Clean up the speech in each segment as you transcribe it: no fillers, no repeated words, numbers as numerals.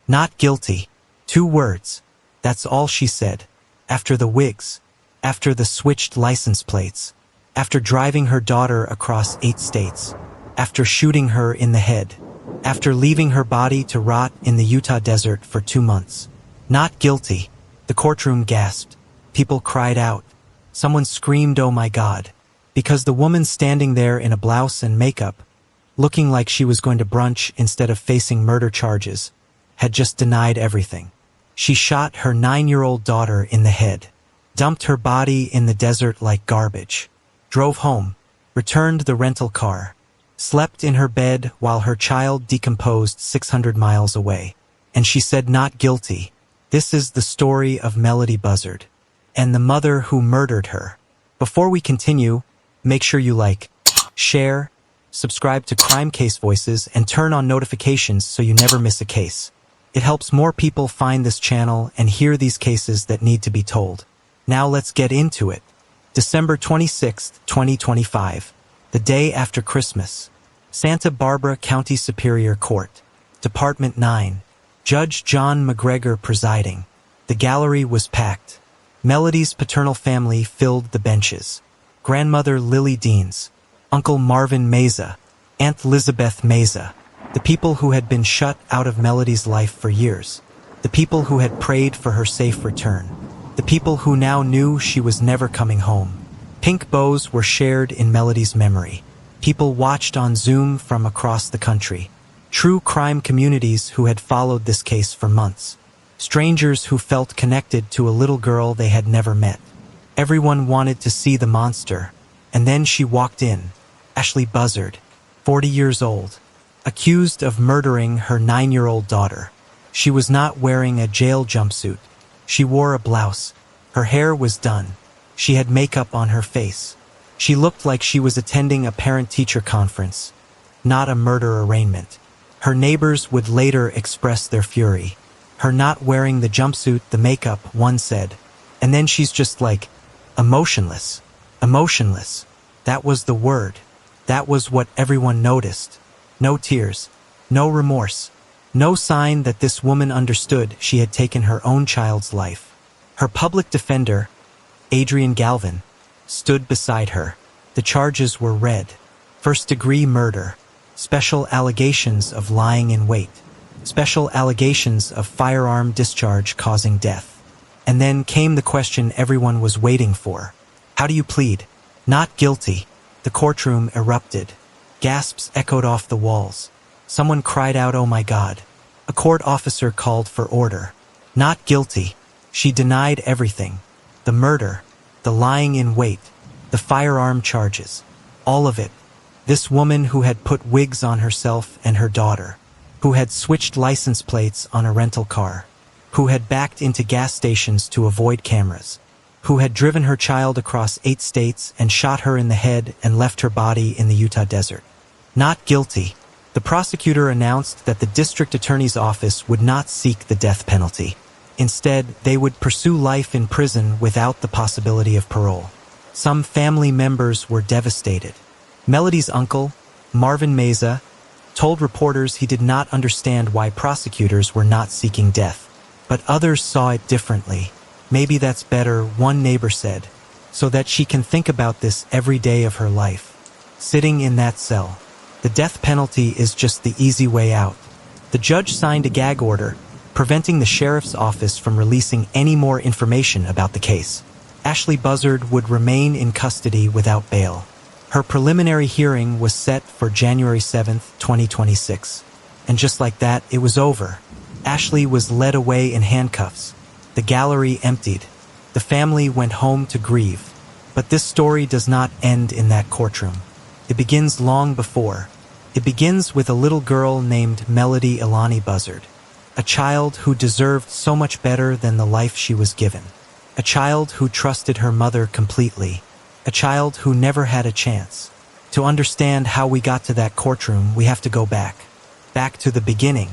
Not guilty. 2 words. That's all she said. After the wigs. After the switched license plates. After driving her daughter across 8 states. After shooting her in the head. After leaving her body to rot in the Utah desert for 2 months. Not guilty. The courtroom gasped. People cried out. Someone screamed, "Oh my God." Because the woman standing there in a blouse and makeup, looking like she was going to brunch instead of facing murder charges, had just denied everything. She shot her 9-year-old daughter in the head, dumped her body in the desert like garbage, drove home, returned the rental car, slept in her bed while her child decomposed 600 miles away. And she said not guilty. This is the story of Melodee Buzzard and the mother who murdered her. Before we continue, make sure you like, share, subscribe to Crime Case Voices, and turn on notifications so you never miss a case. It helps more people find this channel and hear these cases that need to be told. Now let's get into it. December 26, 2025, the day after Christmas. Santa Barbara County Superior Court, Department 9, Judge John McGregor presiding. The gallery was packed. Melodee's paternal family filled the benches. Grandmother Lily Deans, Uncle Marvin Meza, Aunt Elizabeth Meza, the people who had been shut out of Melodee's life for years, the people who had prayed for her safe return, the people who now knew she was never coming home. Pink bows were shared in Melodee's memory. People watched on Zoom from across the country. True crime communities who had followed this case for months. Strangers who felt connected to a little girl they had never met. Everyone wanted to see the monster. And then she walked in. Ashlee Buzzard, 40 years old, accused of murdering her 9-year-old daughter. She was not wearing a jail jumpsuit. She wore a blouse. Her hair was done. She had makeup on her face. She looked like she was attending a parent-teacher conference, not a murder arraignment. Her neighbors would later express their fury. Her not wearing the jumpsuit, the makeup, one said. And then she's just like, emotionless. Emotionless. That was the word. That was what everyone noticed. No tears. No remorse. No sign that this woman understood she had taken her own child's life. Her public defender, Adrian Galvin, stood beside her. The charges were read. First-degree murder. Special allegations of lying in wait. Special allegations of firearm discharge causing death. And then came the question everyone was waiting for. How do you plead? Not guilty. The courtroom erupted. Gasps echoed off the walls. Someone cried out, "Oh my God." A court officer called for order. Not guilty. She denied everything. The murder, the lying in wait, the firearm charges. All of it. This woman who had put wigs on herself and her daughter, who had switched license plates on a rental car, who had backed into gas stations to avoid cameras, who had driven her child across 8 states and shot her in the head and left her body in the Utah desert. Not guilty. The prosecutor announced that the district attorney's office would not seek the death penalty. Instead, they would pursue life in prison without the possibility of parole. Some family members were devastated. Melodee's uncle, Marvin Meza, told reporters he did not understand why prosecutors were not seeking death. But others saw it differently. Maybe that's better, one neighbor said, so that she can think about this every day of her life. Sitting in that cell. The death penalty is just the easy way out. The judge signed a gag order, preventing the sheriff's office from releasing any more information about the case. Ashlee Buzzard would remain in custody without bail. Her preliminary hearing was set for January 7, 2026. And just like that, it was over. Ashlee was led away in handcuffs. The gallery emptied. The family went home to grieve. But this story does not end in that courtroom. It begins long before. It begins with a little girl named Melodee Ilani Buzzard. A child who deserved so much better than the life she was given. A child who trusted her mother completely. A child who never had a chance. To understand how we got to that courtroom, we have to go back. Back to the beginning.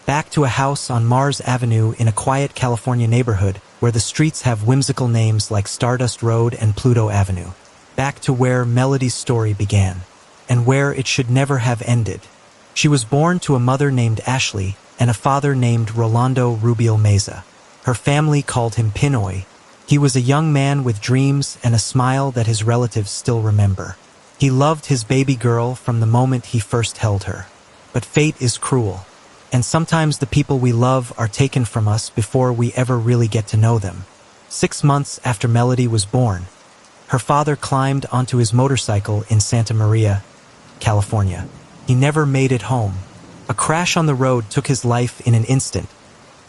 Back to a house on Mars Avenue in a quiet California neighborhood where the streets have whimsical names like Stardust Road and Pluto Avenue. Back to where Melodee's story began, and where it should never have ended. She was born to a mother named Ashlee, and a father named Rolando Rubiel Meza. Her family called him Pinoy. He was a young man with dreams and a smile that his relatives still remember. He loved his baby girl from the moment he first held her. But fate is cruel, and sometimes the people we love are taken from us before we ever really get to know them. 6 months after Melodee was born, her father climbed onto his motorcycle in Santa Maria, California. He never made it home. A crash on the road took his life in an instant,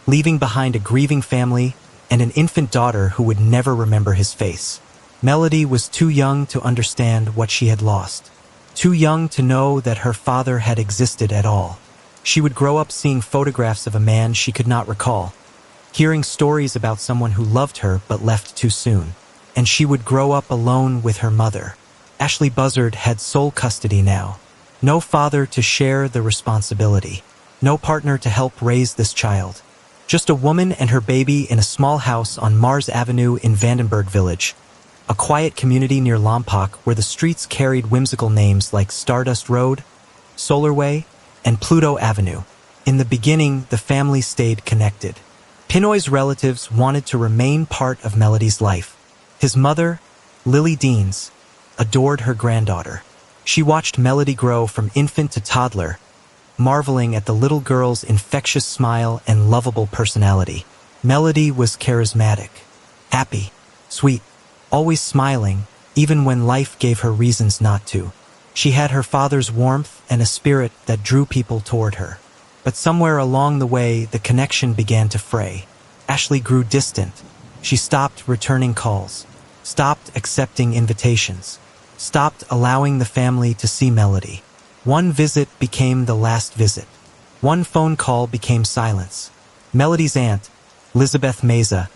leaving behind a grieving family and an infant daughter who would never remember his face. Melodee was too young to understand what she had lost, too young to know that her father had existed at all. She would grow up seeing photographs of a man she could not recall, hearing stories about someone who loved her but left too soon, and she would grow up alone with her mother. Ashlee Buzzard had sole custody now. No father to share the responsibility, no partner to help raise this child. Just a woman and her baby in a small house on Mars Avenue in Vandenberg Village, a quiet community near Lompoc where the streets carried whimsical names like Stardust Road, Solar Way, and Pluto Avenue. In the beginning, the family stayed connected. Pinoy's relatives wanted to remain part of Melodee's life. His mother, Lily Deans, adored her granddaughter. She watched Melodee grow from infant to toddler, marveling at the little girl's infectious smile and lovable personality. Melodee was charismatic, happy, sweet, always smiling, even when life gave her reasons not to. She had her father's warmth and a spirit that drew people toward her. But somewhere along the way, the connection began to fray. Ashlee grew distant. She stopped returning calls, stopped accepting invitations, stopped allowing the family to see Melodee. One visit became the last visit. One phone call became silence. Melodee's aunt, Elizabeth Meza,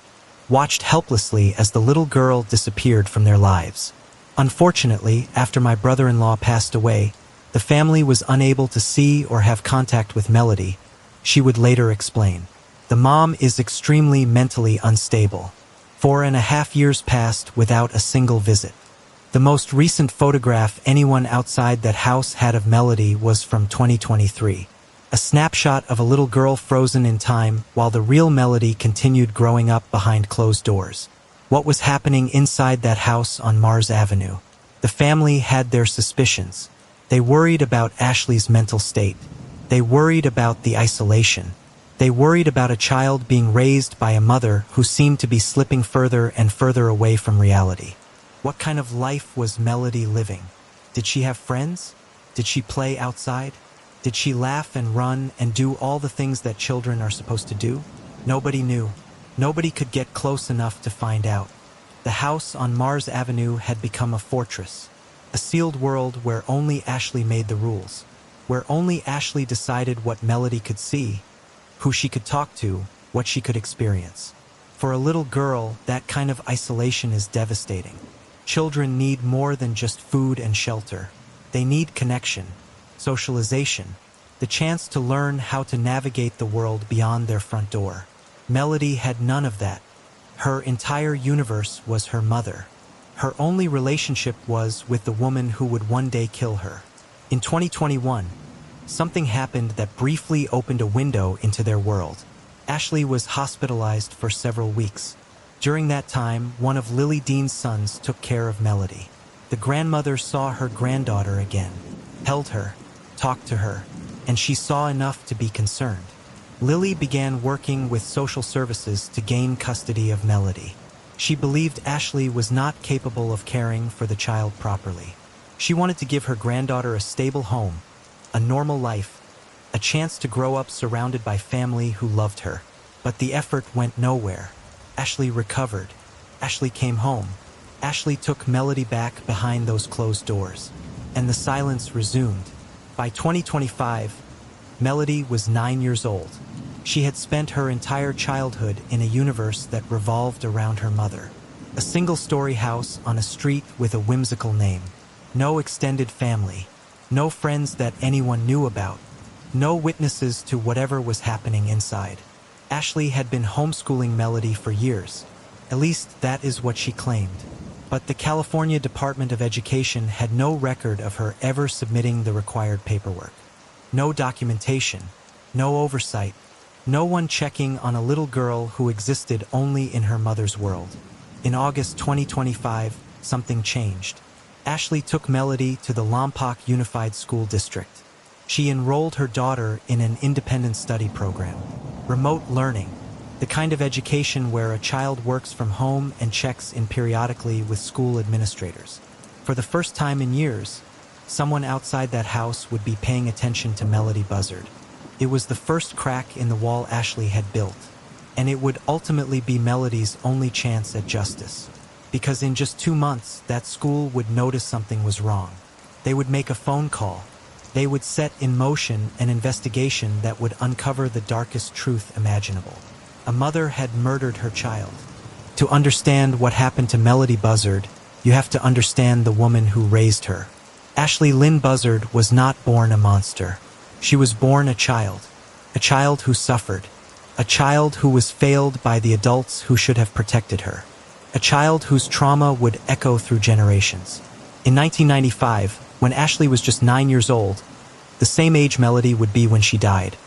watched helplessly as the little girl disappeared from their lives. Unfortunately, after my brother-in-law passed away, the family was unable to see or have contact with Melodee. She would later explain. The mom is extremely mentally unstable. 4.5 years passed without a single visit. The most recent photograph anyone outside that house had of Melodee was from 2023. A snapshot of a little girl frozen in time while the real Melodee continued growing up behind closed doors. What was happening inside that house on Mars Avenue? The family had their suspicions. They worried about Ashlee's mental state. They worried about the isolation. They worried about a child being raised by a mother who seemed to be slipping further and further away from reality. What kind of life was Melodee living? Did she have friends? Did she play outside? Did she laugh and run and do all the things that children are supposed to do? Nobody knew. Nobody could get close enough to find out. The house on Mars Avenue had become a fortress, a sealed world where only Ashlee made the rules, where only Ashlee decided what Melodee could see, who she could talk to, what she could experience. For a little girl, that kind of isolation is devastating. Children need more than just food and shelter. They need connection, socialization, the chance to learn how to navigate the world beyond their front door. Melodee had none of that. Her entire universe was her mother. Her only relationship was with the woman who would one day kill her. In 2021, something happened that briefly opened a window into their world. Ashlee was hospitalized for several weeks. During that time, one of Lily Dean's sons took care of Melodee. The grandmother saw her granddaughter again, held her, talked to her, and she saw enough to be concerned. Lily began working with social services to gain custody of Melodee. She believed Ashlee was not capable of caring for the child properly. She wanted to give her granddaughter a stable home, a normal life, a chance to grow up surrounded by family who loved her. But the effort went nowhere. Ashlee recovered. Ashlee came home. Ashlee took Melodee back behind those closed doors. And the silence resumed. By 2025, Melodee was 9 years old. She had spent her entire childhood in a universe that revolved around her mother. A single-story house on a street with a whimsical name. No extended family. No friends that anyone knew about. No witnesses to whatever was happening inside. Ashlee had been homeschooling Melodee for years. At least that is what she claimed. But the California Department of Education had no record of her ever submitting the required paperwork. No documentation, no oversight, No one checking on a little girl who existed only in her mother's world. In August 2025, something changed. Ashlee took Melodee to the Lompoc Unified School District. She enrolled her daughter in an independent study program. Remote learning, the kind of education where a child works from home and checks in periodically with school administrators. For the first time in years, someone outside that house would be paying attention to Ashlee Buzzard. It was the first crack in the wall Ashlee had built, and it would ultimately be Melodee's only chance at justice. Because in just 2 months, that school would notice something was wrong. They would make a phone call. They would set in motion an investigation that would uncover the darkest truth imaginable. A mother had murdered her child. To understand what happened to Ashlee Buzzard, you have to understand the woman who raised her. Ashlee Lynn Buzzard was not born a monster. She was born a child who suffered, a child who was failed by the adults who should have protected her, a child whose trauma would echo through generations. In 1995, when Ashlee was just 9 years old, the same age Melodee would be when she died.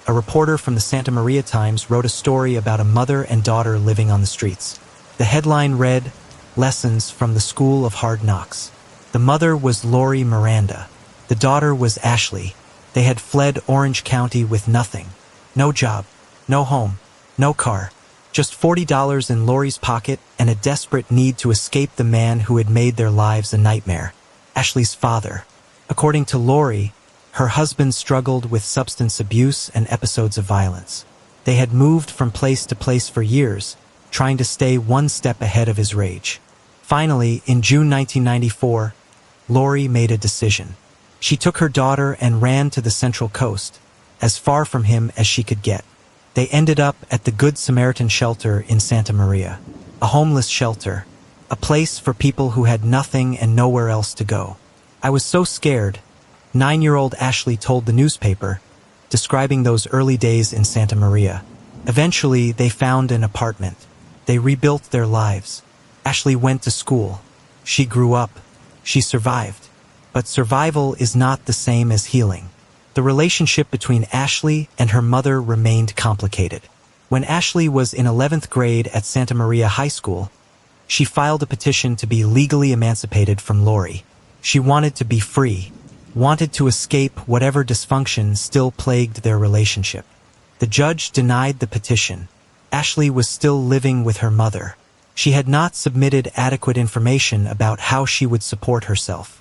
A reporter from the Santa Maria Times wrote a story about a mother and daughter living on the streets. The headline read, "Lessons from the School of Hard Knocks." The mother was Lori Miranda. The daughter was Ashlee. They had fled Orange County with nothing. No job, no home, no car. Just $40 in Lori's pocket and a desperate need to escape the man who had made their lives a nightmare. Ashlee's father. According to Lori, her husband struggled with substance abuse and episodes of violence. They had moved from place to place for years, trying to stay one step ahead of his rage. Finally, in June 1994, Lori made a decision. She took her daughter and ran to the Central Coast, as far from him as she could get. They ended up at the Good Samaritan shelter in Santa Maria, a homeless shelter, a place for people who had nothing and nowhere else to go. "I was so scared," 9-year-old Ashlee told the newspaper, describing those early days in Santa Maria. Eventually, they found an apartment. They rebuilt their lives. Ashlee went to school. She grew up. She survived. But survival is not the same as healing. The relationship between Ashlee and her mother remained complicated. When Ashlee was in 11th grade at Santa Maria High School, she filed a petition to be legally emancipated from Lori. She wanted to be free, wanted to escape whatever dysfunction still plagued their relationship. The judge denied the petition. Ashlee was still living with her mother. She had not submitted adequate information about how she would support herself.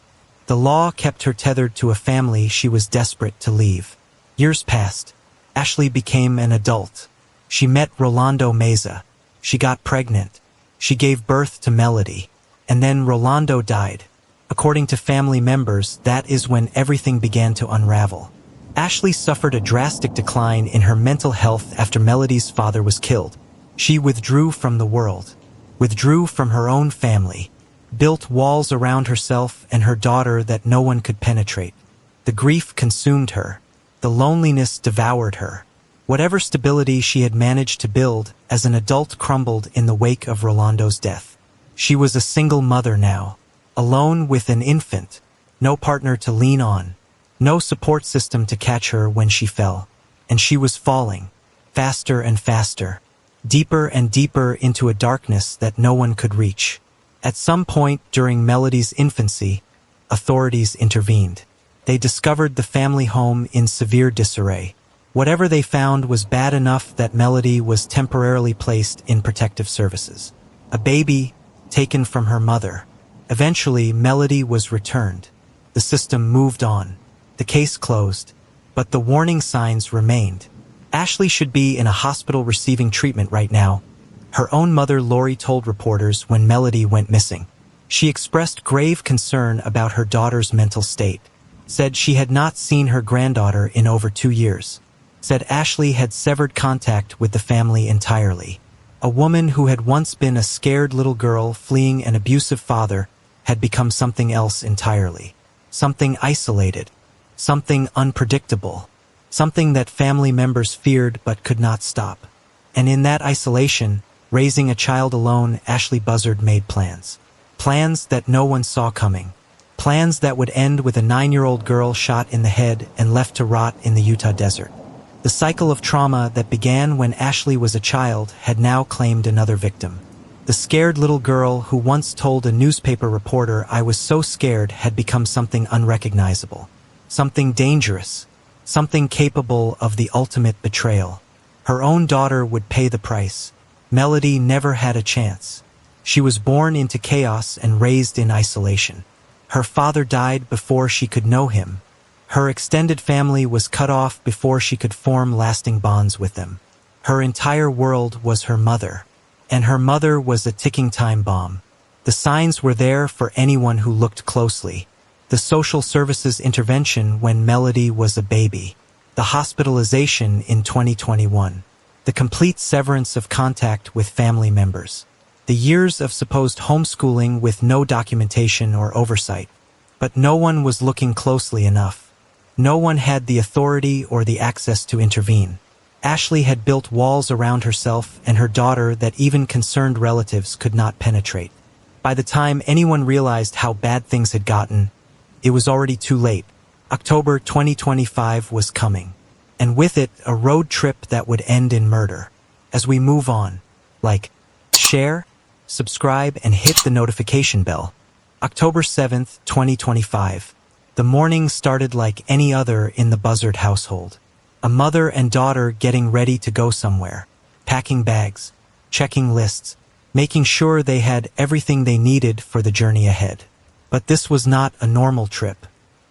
The law kept her tethered to a family she was desperate to leave. Years passed. Ashlee became an adult. She met Rolando Meza. She got pregnant. She gave birth to Melodee. And then Rolando died. According to family members, that is when everything began to unravel. Ashlee suffered a drastic decline in her mental health after Melodee's father was killed. She withdrew from the world, withdrew from her own family, built walls around herself and her daughter that no one could penetrate. The grief consumed her. The loneliness devoured her. Whatever stability she had managed to build as an adult crumbled in the wake of Rolando's death. She was a single mother now, alone with an infant, no partner to lean on, no support system to catch her when she fell. And she was falling, faster and faster, deeper and deeper into a darkness that no one could reach. At some point during Melodee's infancy, authorities intervened. They discovered the family home in severe disarray. Whatever they found was bad enough that Melodee was temporarily placed in protective services. A baby taken from her mother. Eventually, Melodee was returned. The system moved on. The case closed. But the warning signs remained. Ashlee should be in a hospital receiving treatment right now. Her own mother Lori told reporters when Melodee went missing. She expressed grave concern about her daughter's mental state. Said she had not seen her granddaughter in over 2 years. Said Ashlee had severed contact with the family entirely. A woman who had once been a scared little girl fleeing an abusive father had become something else entirely. Something isolated. Something unpredictable. Something that family members feared but could not stop. And in that isolation, raising a child alone, Ashlee Buzzard made plans. Plans that no one saw coming. Plans that would end with a 9-year-old girl shot in the head and left to rot in the Utah desert. The cycle of trauma that began when Ashlee was a child had now claimed another victim. The scared little girl who once told a newspaper reporter I was so scared had become something unrecognizable, something dangerous, something capable of the ultimate betrayal. Her own daughter would pay the price. Melodee never had a chance. She was born into chaos and raised in isolation. Her father died before she could know him. Her extended family was cut off before she could form lasting bonds with them. Her entire world was her mother, and her mother was a ticking time bomb. The signs were there for anyone who looked closely. The social services intervention when Melodee was a baby. The hospitalization in 2021. The complete severance of contact with family members. The years of supposed homeschooling with no documentation or oversight. But no one was looking closely enough. No one had the authority or the access to intervene. Ashlee had built walls around herself and her daughter that even concerned relatives could not penetrate. By the time anyone realized how bad things had gotten, it was already too late. October 2025 was coming, and with it, a road trip that would end in murder. As we move on, like, share, subscribe, and hit the notification bell. October 7th, 2025. The morning started like any other in the Buzzard household. A mother and daughter getting ready to go somewhere, packing bags, checking lists, making sure they had everything they needed for the journey ahead. But this was not a normal trip.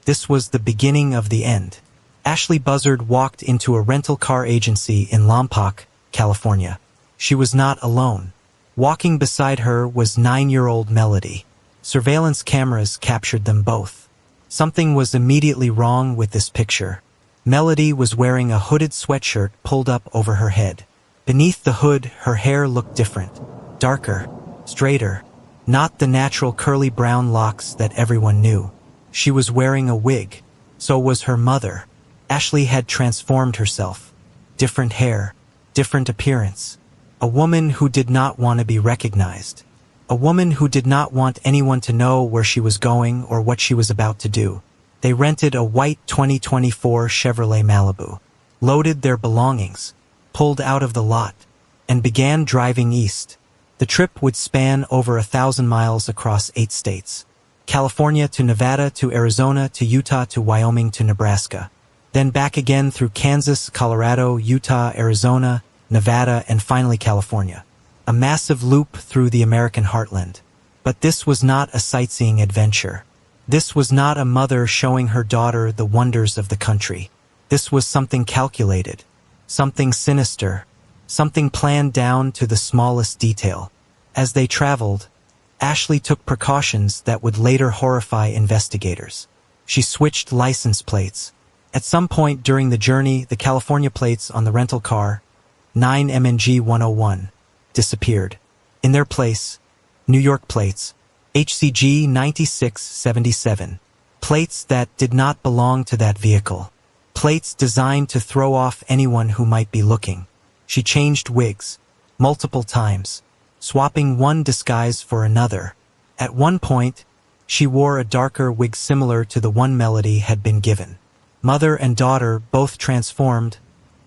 This was the beginning of the end. Ashlee Buzzard walked into a rental car agency in Lompoc, California. She was not alone. Walking beside her was 9-year-old Melodee. Surveillance cameras captured them both. Something was immediately wrong with this picture. Melodee was wearing a hooded sweatshirt pulled up over her head. Beneath the hood, her hair looked different. Darker, straighter, not the natural curly brown locks that everyone knew. She was wearing a wig. So was her mother. Ashlee had transformed herself. Different hair, different appearance. A woman who did not want to be recognized. A woman who did not want anyone to know where she was going or what she was about to do. They rented a white 2024 Chevrolet Malibu, loaded their belongings, pulled out of the lot, and began driving east. The trip would span over 1,000 miles across 8 states. California to Nevada to Arizona to Utah to Wyoming to Nebraska. Then back again through Kansas, Colorado, Utah, Arizona, Nevada, and finally California. A massive loop through the American heartland. But this was not a sightseeing adventure. This was not a mother showing her daughter the wonders of the country. This was something calculated, something sinister, something planned down to the smallest detail. As they traveled, Ashlee took precautions that would later horrify investigators. She switched license plates. At some point during the journey, the California plates on the rental car, 9MNG 101, disappeared. In their place, New York plates, HCG 9677. Plates that did not belong to that vehicle. Plates designed to throw off anyone who might be looking. She changed wigs, multiple times, swapping one disguise for another. At one point, she wore a darker wig similar to the one Melodee had been given. Mother and daughter both transformed,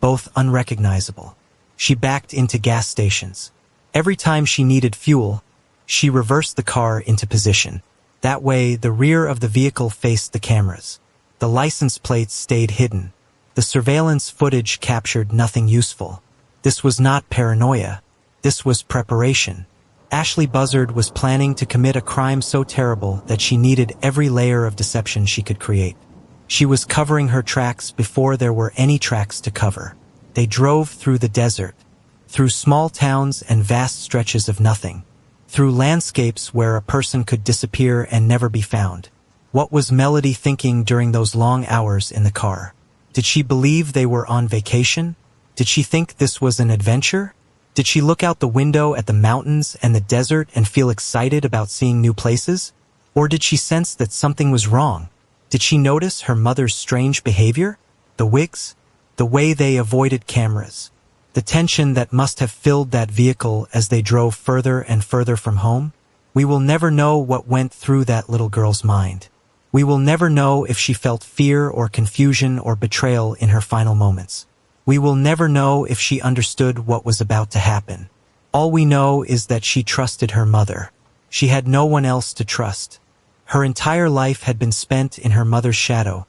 both unrecognizable. She backed into gas stations. Every time she needed fuel, she reversed the car into position. That way, the rear of the vehicle faced the cameras. The license plates stayed hidden. The surveillance footage captured nothing useful. This was not paranoia. This was preparation. Ashlee Buzzard was planning to commit a crime so terrible that she needed every layer of deception she could create. She was covering her tracks before there were any tracks to cover. They drove through the desert, through small towns and vast stretches of nothing, through landscapes where a person could disappear and never be found. What was Melodee thinking during those long hours in the car? Did she believe they were on vacation? Did she think this was an adventure? Did she look out the window at the mountains and the desert and feel excited about seeing new places? Or did she sense that something was wrong? Did she notice her mother's strange behavior? The wigs? The way they avoided cameras? The tension that must have filled that vehicle as they drove further and further from home? We will never know what went through that little girl's mind. We will never know if she felt fear or confusion or betrayal in her final moments. We will never know if she understood what was about to happen. All we know is that she trusted her mother. She had no one else to trust. Her entire life had been spent in her mother's shadow,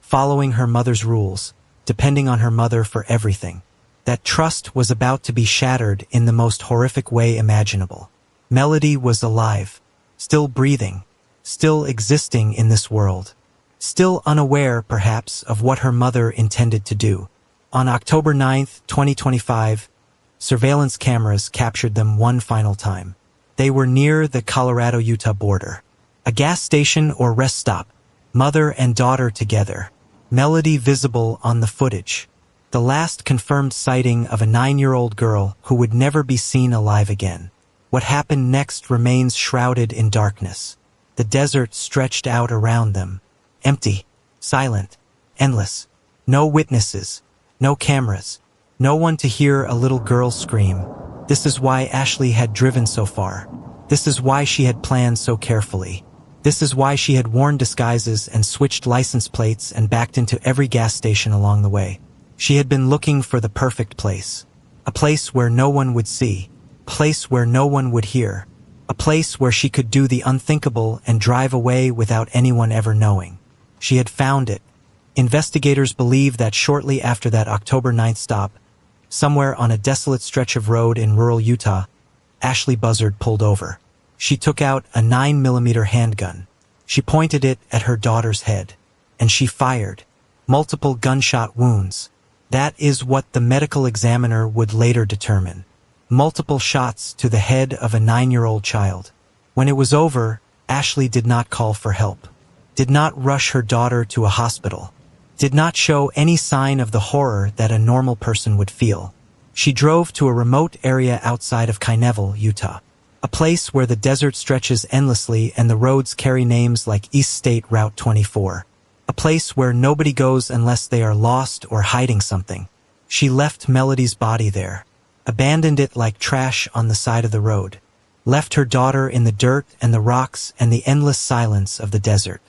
following her mother's rules, depending on her mother for everything. That trust was about to be shattered in the most horrific way imaginable. Melodee was alive, still breathing, still existing in this world, still unaware, perhaps, of what her mother intended to do. On October 9, 2025, surveillance cameras captured them one final time. They were near the Colorado-Utah border. A gas station or rest stop, mother and daughter together. Melodee visible on the footage. The last confirmed sighting of a 9-year-old girl who would never be seen alive again. What happened next remains shrouded in darkness. The desert stretched out around them. Empty, silent, endless. No witnesses, no cameras, no one to hear a little girl scream. This is why Ashlee had driven so far. This is why she had planned so carefully. This is why she had worn disguises and switched license plates and backed into every gas station along the way. She had been looking for the perfect place. A place where no one would see. A place where no one would hear. A place where she could do the unthinkable and drive away without anyone ever knowing. She had found it. Investigators believe that shortly after that October 9th stop, somewhere on a desolate stretch of road in rural Utah, Ashlee Buzzard pulled over. She took out a 9mm handgun. She pointed it at her daughter's head, and she fired. Multiple gunshot wounds. That is what the medical examiner would later determine. Multiple shots to the head of a 9-year-old child. When it was over, Ashlee did not call for help, did not rush her daughter to a hospital, did not show any sign of the horror that a normal person would feel. She drove to a remote area outside of Kyneville, Utah. A place where the desert stretches endlessly and the roads carry names like East State Route 24. A place where nobody goes unless they are lost or hiding something. She left Melodee's body there, abandoned it like trash on the side of the road, left her daughter in the dirt and the rocks and the endless silence of the desert.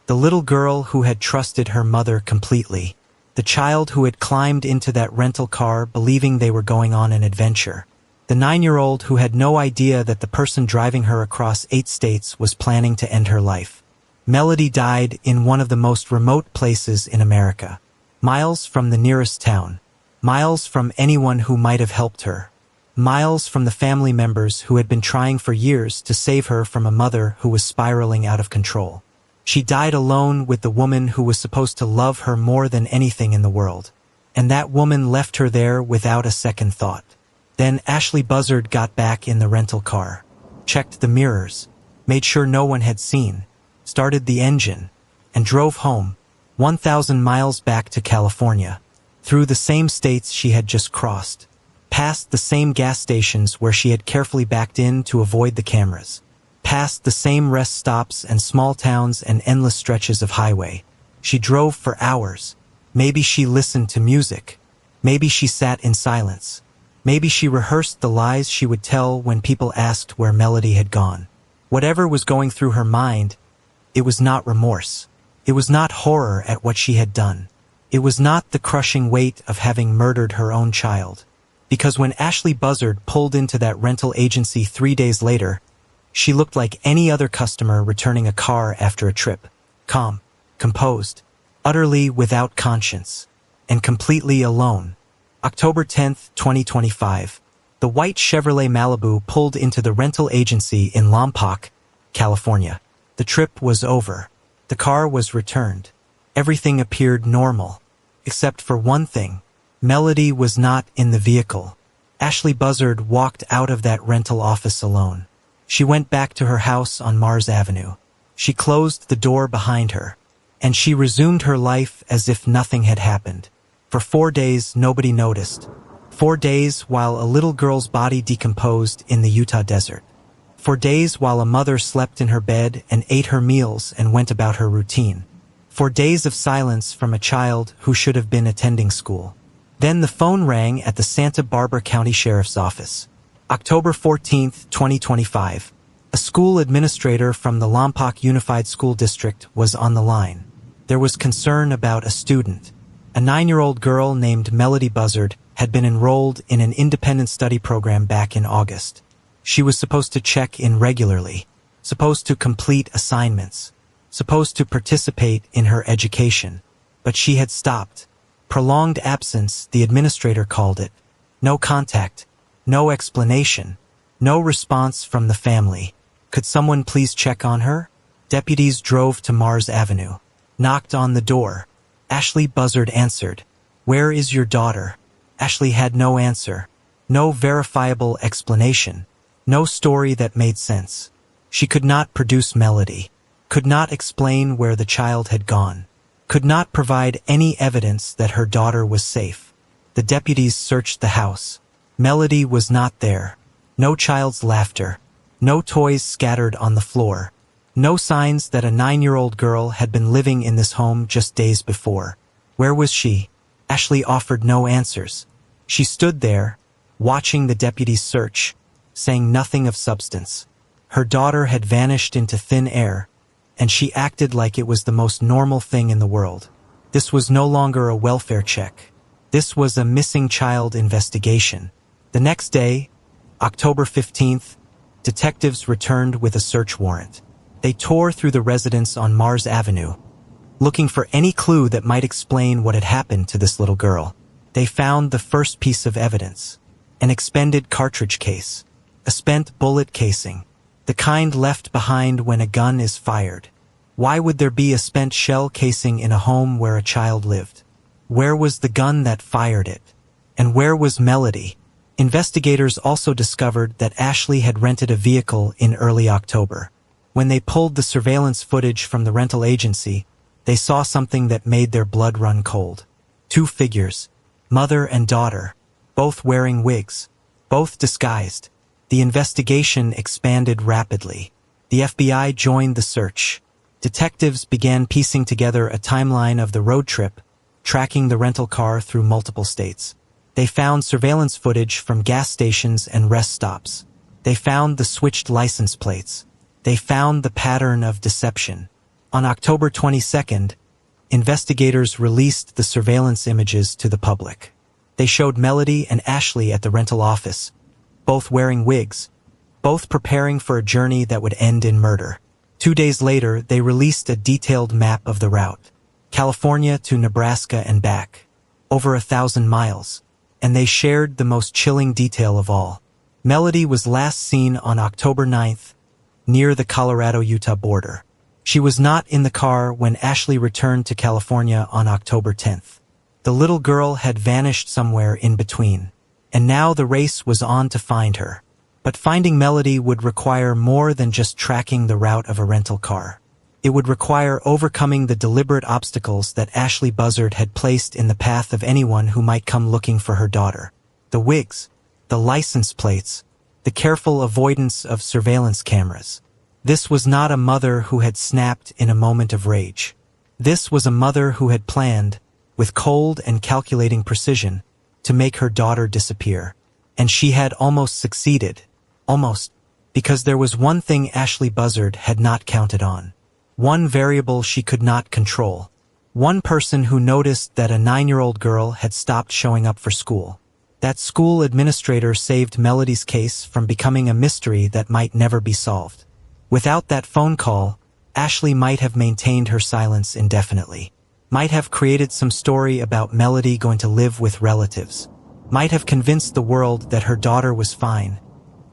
The little girl who had trusted her mother completely. The child who had climbed into that rental car believing they were going on an adventure. The 9-year-old who had no idea that the person driving her across 8 states was planning to end her life. Melodee died in one of the most remote places in America. Miles from the nearest town. Miles from anyone who might have helped her. Miles from the family members who had been trying for years to save her from a mother who was spiraling out of control. She died alone with the woman who was supposed to love her more than anything in the world. And that woman left her there without a second thought. Then Ashlee Buzzard got back in the rental car, checked the mirrors, made sure no one had seen, started the engine, and drove home, 1,000 miles back to California, through the same states she had just crossed, past the same gas stations where she had carefully backed in to avoid the cameras, past the same rest stops and small towns and endless stretches of highway. She drove for hours. Maybe she listened to music. Maybe she sat in silence. Maybe she rehearsed the lies she would tell when people asked where Melodee had gone. Whatever was going through her mind, it was not remorse. It was not horror at what she had done. It was not the crushing weight of having murdered her own child. Because when Ashlee Buzzard pulled into that rental agency 3 days later, she looked like any other customer returning a car after a trip. Calm, composed, utterly without conscience, and completely alone. October 10, 2025. The white Chevrolet Malibu pulled into the rental agency in Lompoc, California. The trip was over. The car was returned. Everything appeared normal. Except for one thing. Melodee was not in the vehicle. Ashlee Buzzard walked out of that rental office alone. She went back to her house on Mars Avenue. She closed the door behind her. And she resumed her life as if nothing had happened. For 4 days, nobody noticed. 4 days while a little girl's body decomposed in the Utah desert. 4 days while a mother slept in her bed and ate her meals and went about her routine. 4 days of silence from a child who should have been attending school. Then the phone rang at the Santa Barbara County Sheriff's Office. October 14, 2025. A school administrator from the Lompoc Unified School District was on the line. There was concern about a student. A 9-year-old girl named Melodee Buzzard had been enrolled in an independent study program back in August. She was supposed to check in regularly, supposed to complete assignments, supposed to participate in her education. But she had stopped. Prolonged absence, the administrator called it. No contact, no explanation, no response from the family. Could someone please check on her? Deputies drove to Mars Avenue, knocked on the door. Ashlee Buzzard answered. "Where is your daughter?" Ashlee had no answer, no verifiable explanation, no story that made sense. She could not produce Melodee, could not explain where the child had gone, could not provide any evidence that her daughter was safe. The deputies searched the house. Melodee was not there. No child's laughter, no toys scattered on the floor, no signs that a 9-year-old girl had been living in this home just days before. Where was she? Ashlee offered no answers. She stood there, watching the deputies search, saying nothing of substance. Her daughter had vanished into thin air, and she acted like it was the most normal thing in the world. This was no longer a welfare check. This was a missing child investigation. The next day, October 15th, detectives returned with a search warrant. They tore through the residence on Mars Avenue, looking for any clue that might explain what had happened to this little girl. They found the first piece of evidence, an expended cartridge case, a spent bullet casing, the kind left behind when a gun is fired. Why would there be a spent shell casing in a home where a child lived? Where was the gun that fired it? And where was Melodee? Investigators also discovered that Ashlee had rented a vehicle in early October. When they pulled the surveillance footage from the rental agency, they saw something that made their blood run cold. Two figures, mother and daughter, both wearing wigs, both disguised. The investigation expanded rapidly. The FBI joined the search. Detectives began piecing together a timeline of the road trip, tracking the rental car through multiple states. They found surveillance footage from gas stations and rest stops. They found the switched license plates. They found the pattern of deception. On October 22nd, investigators released the surveillance images to the public. They showed Melodee and Ashlee at the rental office, both wearing wigs, both preparing for a journey that would end in murder. 2 days later, they released a detailed map of the route, California to Nebraska and back, over 1,000 miles. And they shared the most chilling detail of all. Melodee was last seen on October 9th, near the Colorado-Utah border. She was not in the car when Ashlee returned to California on October 10th. The little girl had vanished somewhere in between, and now the race was on to find her. But finding Melodee would require more than just tracking the route of a rental car. It would require overcoming the deliberate obstacles that Ashlee Buzzard had placed in the path of anyone who might come looking for her daughter. The wigs, the license plates, the careful avoidance of surveillance cameras. This was not a mother who had snapped in a moment of rage. This was a mother who had planned, with cold and calculating precision, to make her daughter disappear. And she had almost succeeded. Almost. Because there was one thing Ashlee Buzzard had not counted on. One variable she could not control. One person who noticed that a 9-year-old girl had stopped showing up for school. That school administrator saved Melodee's case from becoming a mystery that might never be solved. Without that phone call, Ashlee might have maintained her silence indefinitely. Might have created some story about Melodee going to live with relatives. Might have convinced the world that her daughter was fine,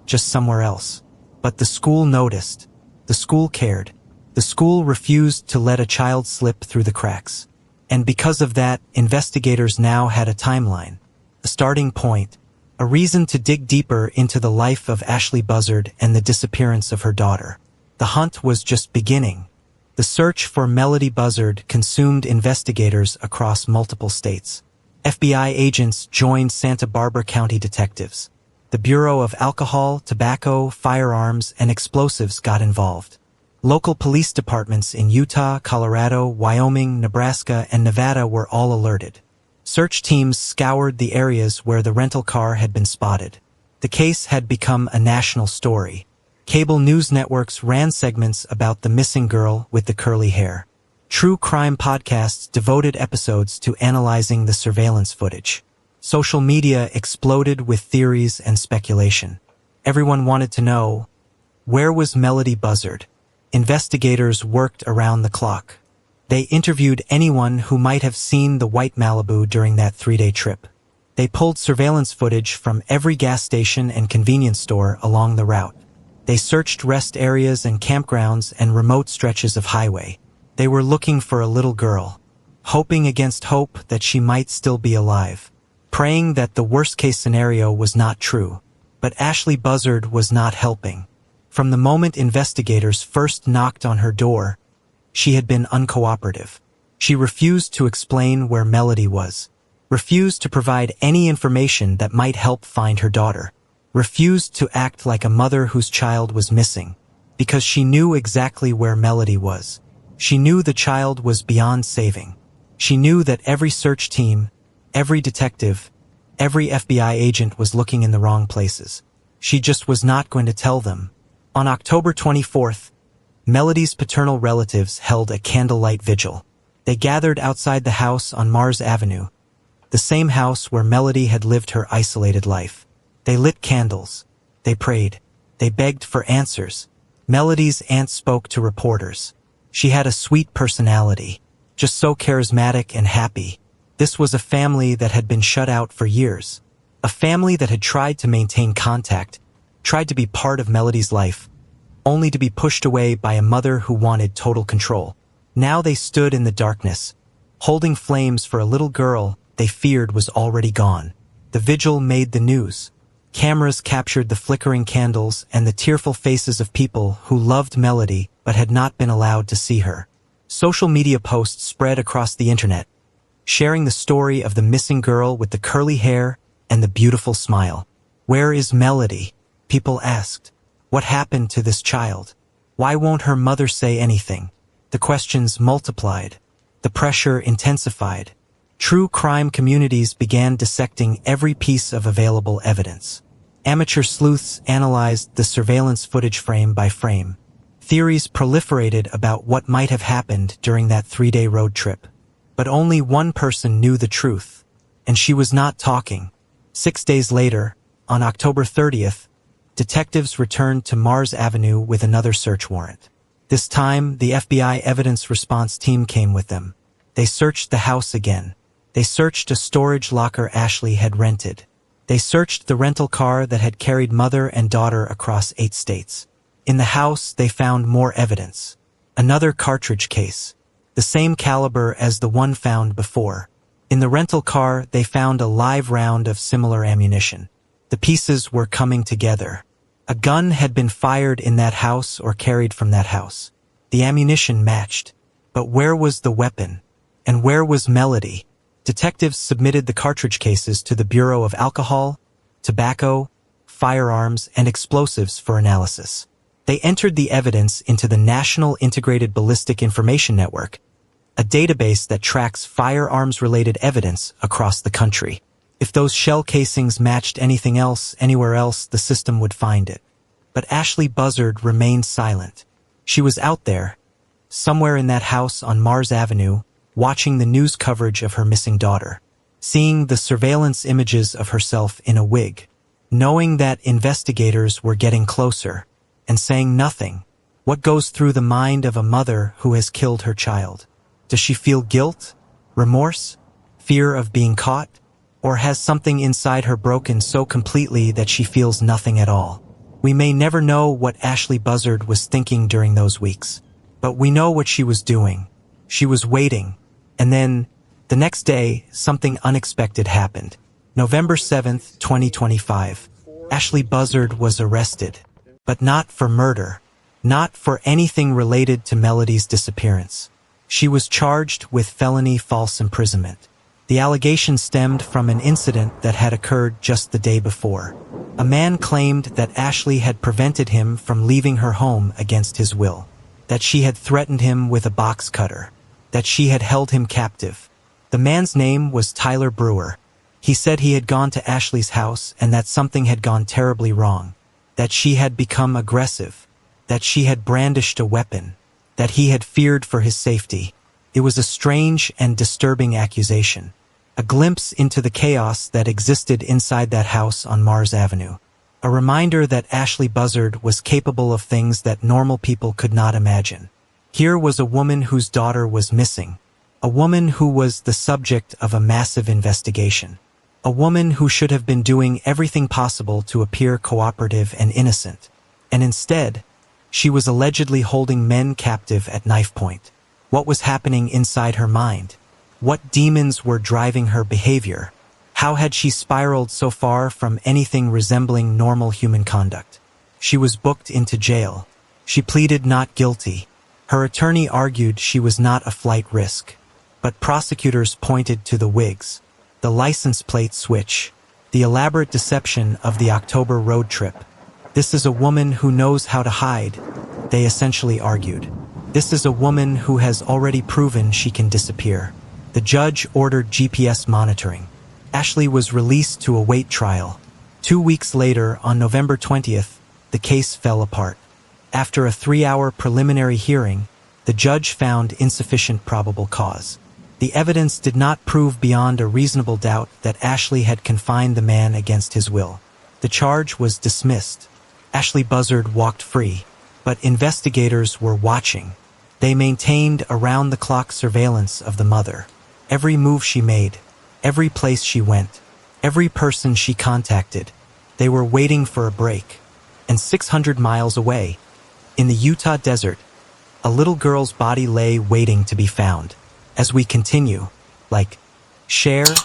just somewhere else. But the school noticed. The school cared. The school refused to let a child slip through the cracks. And because of that, investigators now had a timeline, a starting point, a reason to dig deeper into the life of Ashlee Buzzard and the disappearance of her daughter. The hunt was just beginning. The search for Melodee Buzzard consumed investigators across multiple states. FBI agents joined Santa Barbara County detectives. The Bureau of Alcohol, Tobacco, Firearms, and Explosives got involved. Local police departments in Utah, Colorado, Wyoming, Nebraska, and Nevada were all alerted. Search teams scoured the areas where the rental car had been spotted. The case had become a national story. Cable news networks ran segments about the missing girl with the curly hair. True crime podcasts devoted episodes to analyzing the surveillance footage. Social media exploded with theories and speculation. Everyone wanted to know, where was Melodee Buzzard? Investigators worked around the clock. They interviewed anyone who might have seen the white Malibu during that 3-day trip. They pulled surveillance footage from every gas station and convenience store along the route. They searched rest areas and campgrounds and remote stretches of highway. They were looking for a little girl, hoping against hope that she might still be alive, praying that the worst-case scenario was not true. But Ashlee Buzzard was not helping. From the moment investigators first knocked on her door, she had been uncooperative. She refused to explain where Melodee was, refused to provide any information that might help find her daughter, refused to act like a mother whose child was missing, because she knew exactly where Melodee was. She knew the child was beyond saving. She knew that every search team, every detective, every FBI agent was looking in the wrong places. She just was not going to tell them. On October 24th, Melodee's paternal relatives held a candlelight vigil. They gathered outside the house on Mars Avenue, the same house where Melodee had lived her isolated life. They lit candles. They prayed. They begged for answers. Melodee's aunt spoke to reporters. She had a sweet personality, just so charismatic and happy. This was a family that had been shut out for years. A family that had tried to maintain contact, tried to be part of Melodee's life, only to be pushed away by a mother who wanted total control. Now they stood in the darkness, holding flames for a little girl they feared was already gone. The vigil made the news. Cameras captured the flickering candles and the tearful faces of people who loved Melodee but had not been allowed to see her. Social media posts spread across the internet, sharing the story of the missing girl with the curly hair and the beautiful smile. Where is Melodee? People asked. What happened to this child? Why won't her mother say anything? The questions multiplied. The pressure intensified. True crime communities began dissecting every piece of available evidence. Amateur sleuths analyzed the surveillance footage frame by frame. Theories proliferated about what might have happened during that 3-day road trip. But only one person knew the truth, and she was not talking. 6 days later, on October 30th, detectives returned to Mars Avenue with another search warrant. This time, the FBI evidence response team came with them. They searched the house again. They searched a storage locker Ashlee had rented. They searched the rental car that had carried mother and daughter across 8 states. In the house, they found more evidence. Another cartridge case, the same caliber as the one found before. In the rental car, they found a live round of similar ammunition. The pieces were coming together. A gun had been fired in that house or carried from that house. The ammunition matched. But where was the weapon? And where was Melodee? Detectives submitted the cartridge cases to the Bureau of Alcohol, Tobacco, Firearms, and Explosives for analysis. They entered the evidence into the National Integrated Ballistic Information Network, a database that tracks firearms-related evidence across the country. If those shell casings matched anything else anywhere else, the system would find it. But Ashlee Buzzard remained silent. She was out there, somewhere in that house on Mars Avenue, watching the news coverage of her missing daughter, seeing the surveillance images of herself in a wig, knowing that investigators were getting closer, and saying nothing. What goes through the mind of a mother who has killed her child? Does she feel guilt, remorse, fear of being caught? Or has something inside her broken so completely that she feels nothing at all? We may never know what Ashlee Buzzard was thinking during those weeks, but we know what she was doing. She was waiting. And then, the next day, something unexpected happened. November 7th, 2025. Ashlee Buzzard was arrested. But not for murder. Not for anything related to Melodee's disappearance. She was charged with felony false imprisonment. The allegation stemmed from an incident that had occurred just the day before. A man claimed that Ashlee had prevented him from leaving her home against his will. That she had threatened him with a box cutter. That she had held him captive. The man's name was Tyler Brewer. He said he had gone to Ashlee's house and that something had gone terribly wrong. That she had become aggressive. That she had brandished a weapon. That he had feared for his safety. It was a strange and disturbing accusation, a glimpse into the chaos that existed inside that house on Mars Avenue, a reminder that Ashlee Buzzard was capable of things that normal people could not imagine. Here was a woman whose daughter was missing, a woman who was the subject of a massive investigation, a woman who should have been doing everything possible to appear cooperative and innocent, and instead, she was allegedly holding men captive at knife point. What was happening inside her mind? What demons were driving her behavior? How had she spiraled so far from anything resembling normal human conduct? She was booked into jail. She pleaded not guilty. Her attorney argued she was not a flight risk. But prosecutors pointed to the wigs, the license plate switch, the elaborate deception of the October road trip. This is a woman who knows how to hide, they essentially argued. This is a woman who has already proven she can disappear. The judge ordered GPS monitoring. Ashlee was released to await trial. 2 weeks later, on November 20th, the case fell apart. After a 3-hour preliminary hearing, the judge found insufficient probable cause. The evidence did not prove beyond a reasonable doubt that Ashlee had confined the man against his will. The charge was dismissed. Ashlee Buzzard walked free, but investigators were watching. They maintained around-the-clock surveillance of the mother. Every move she made, every place she went, every person she contacted, they were waiting for a break. And 600 miles away, in the Utah desert, a little girl's body lay waiting to be found. As we continue, like, share,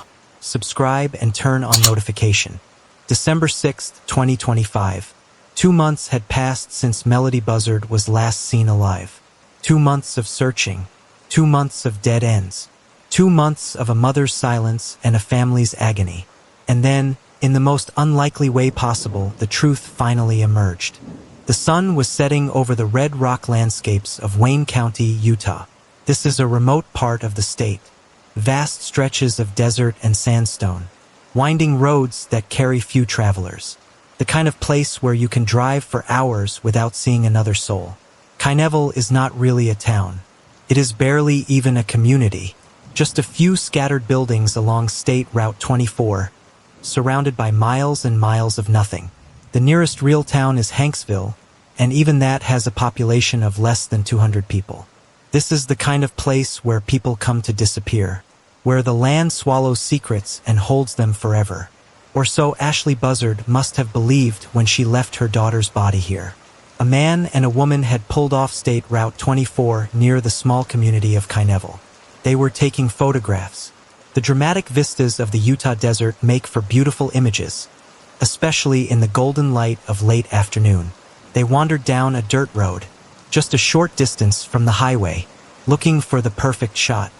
subscribe, and turn on notification. December 6, 2025. 2 months had passed since Melodee Buzzard was last seen alive. 2 months of searching. 2 months of dead ends. 2 months of a mother's silence and a family's agony. And then, in the most unlikely way possible, the truth finally emerged. The sun was setting over the red rock landscapes of Wayne County, Utah. This is a remote part of the state. Vast stretches of desert and sandstone. Winding roads that carry few travelers. The kind of place where you can drive for hours without seeing another soul. Kyneville is not really a town. It is barely even a community. Just a few scattered buildings along State Route 24, surrounded by miles and miles of nothing. The nearest real town is Hanksville, and even that has a population of less than 200 people. This is the kind of place where people come to disappear, where the land swallows secrets and holds them forever. Or so Ashlee Buzzard must have believed when she left her daughter's body here. A man and a woman had pulled off State Route 24 near the small community of Kyneville. They were taking photographs. The dramatic vistas of the Utah desert make for beautiful images, especially in the golden light of late afternoon. They wandered down a dirt road, just a short distance from the highway, looking for the perfect shot.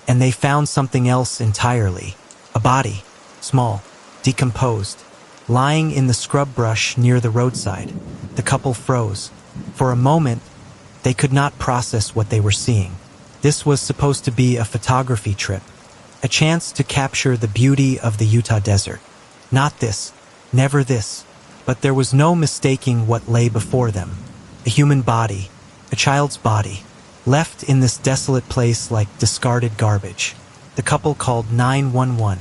And they found something else entirely. A body, small, decomposed, lying in the scrub brush near the roadside. The couple froze. For a moment, they could not process what they were seeing. This was supposed to be a photography trip, a chance to capture the beauty of the Utah desert. Not this, never this. But there was no mistaking what lay before them. A human body, a child's body, left in this desolate place like discarded garbage. The couple called 911,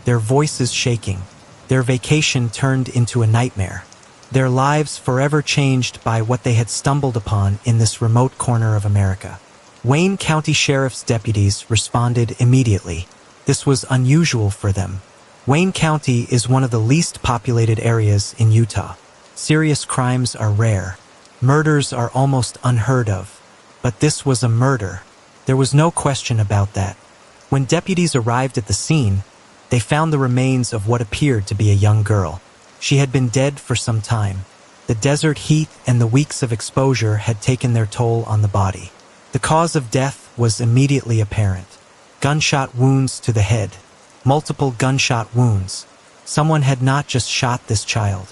their voices shaking. Their vacation turned into a nightmare. Their lives forever changed by what they had stumbled upon in this remote corner of America. Wayne County Sheriff's deputies responded immediately. This was unusual for them. Wayne County is one of the least populated areas in Utah. Serious crimes are rare. Murders are almost unheard of. But this was a murder. There was no question about that. When deputies arrived at the scene, they found the remains of what appeared to be a young girl. She had been dead for some time. The desert heat and the weeks of exposure had taken their toll on the body. The cause of death was immediately apparent. Gunshot wounds to the head. Multiple gunshot wounds. Someone had not just shot this child.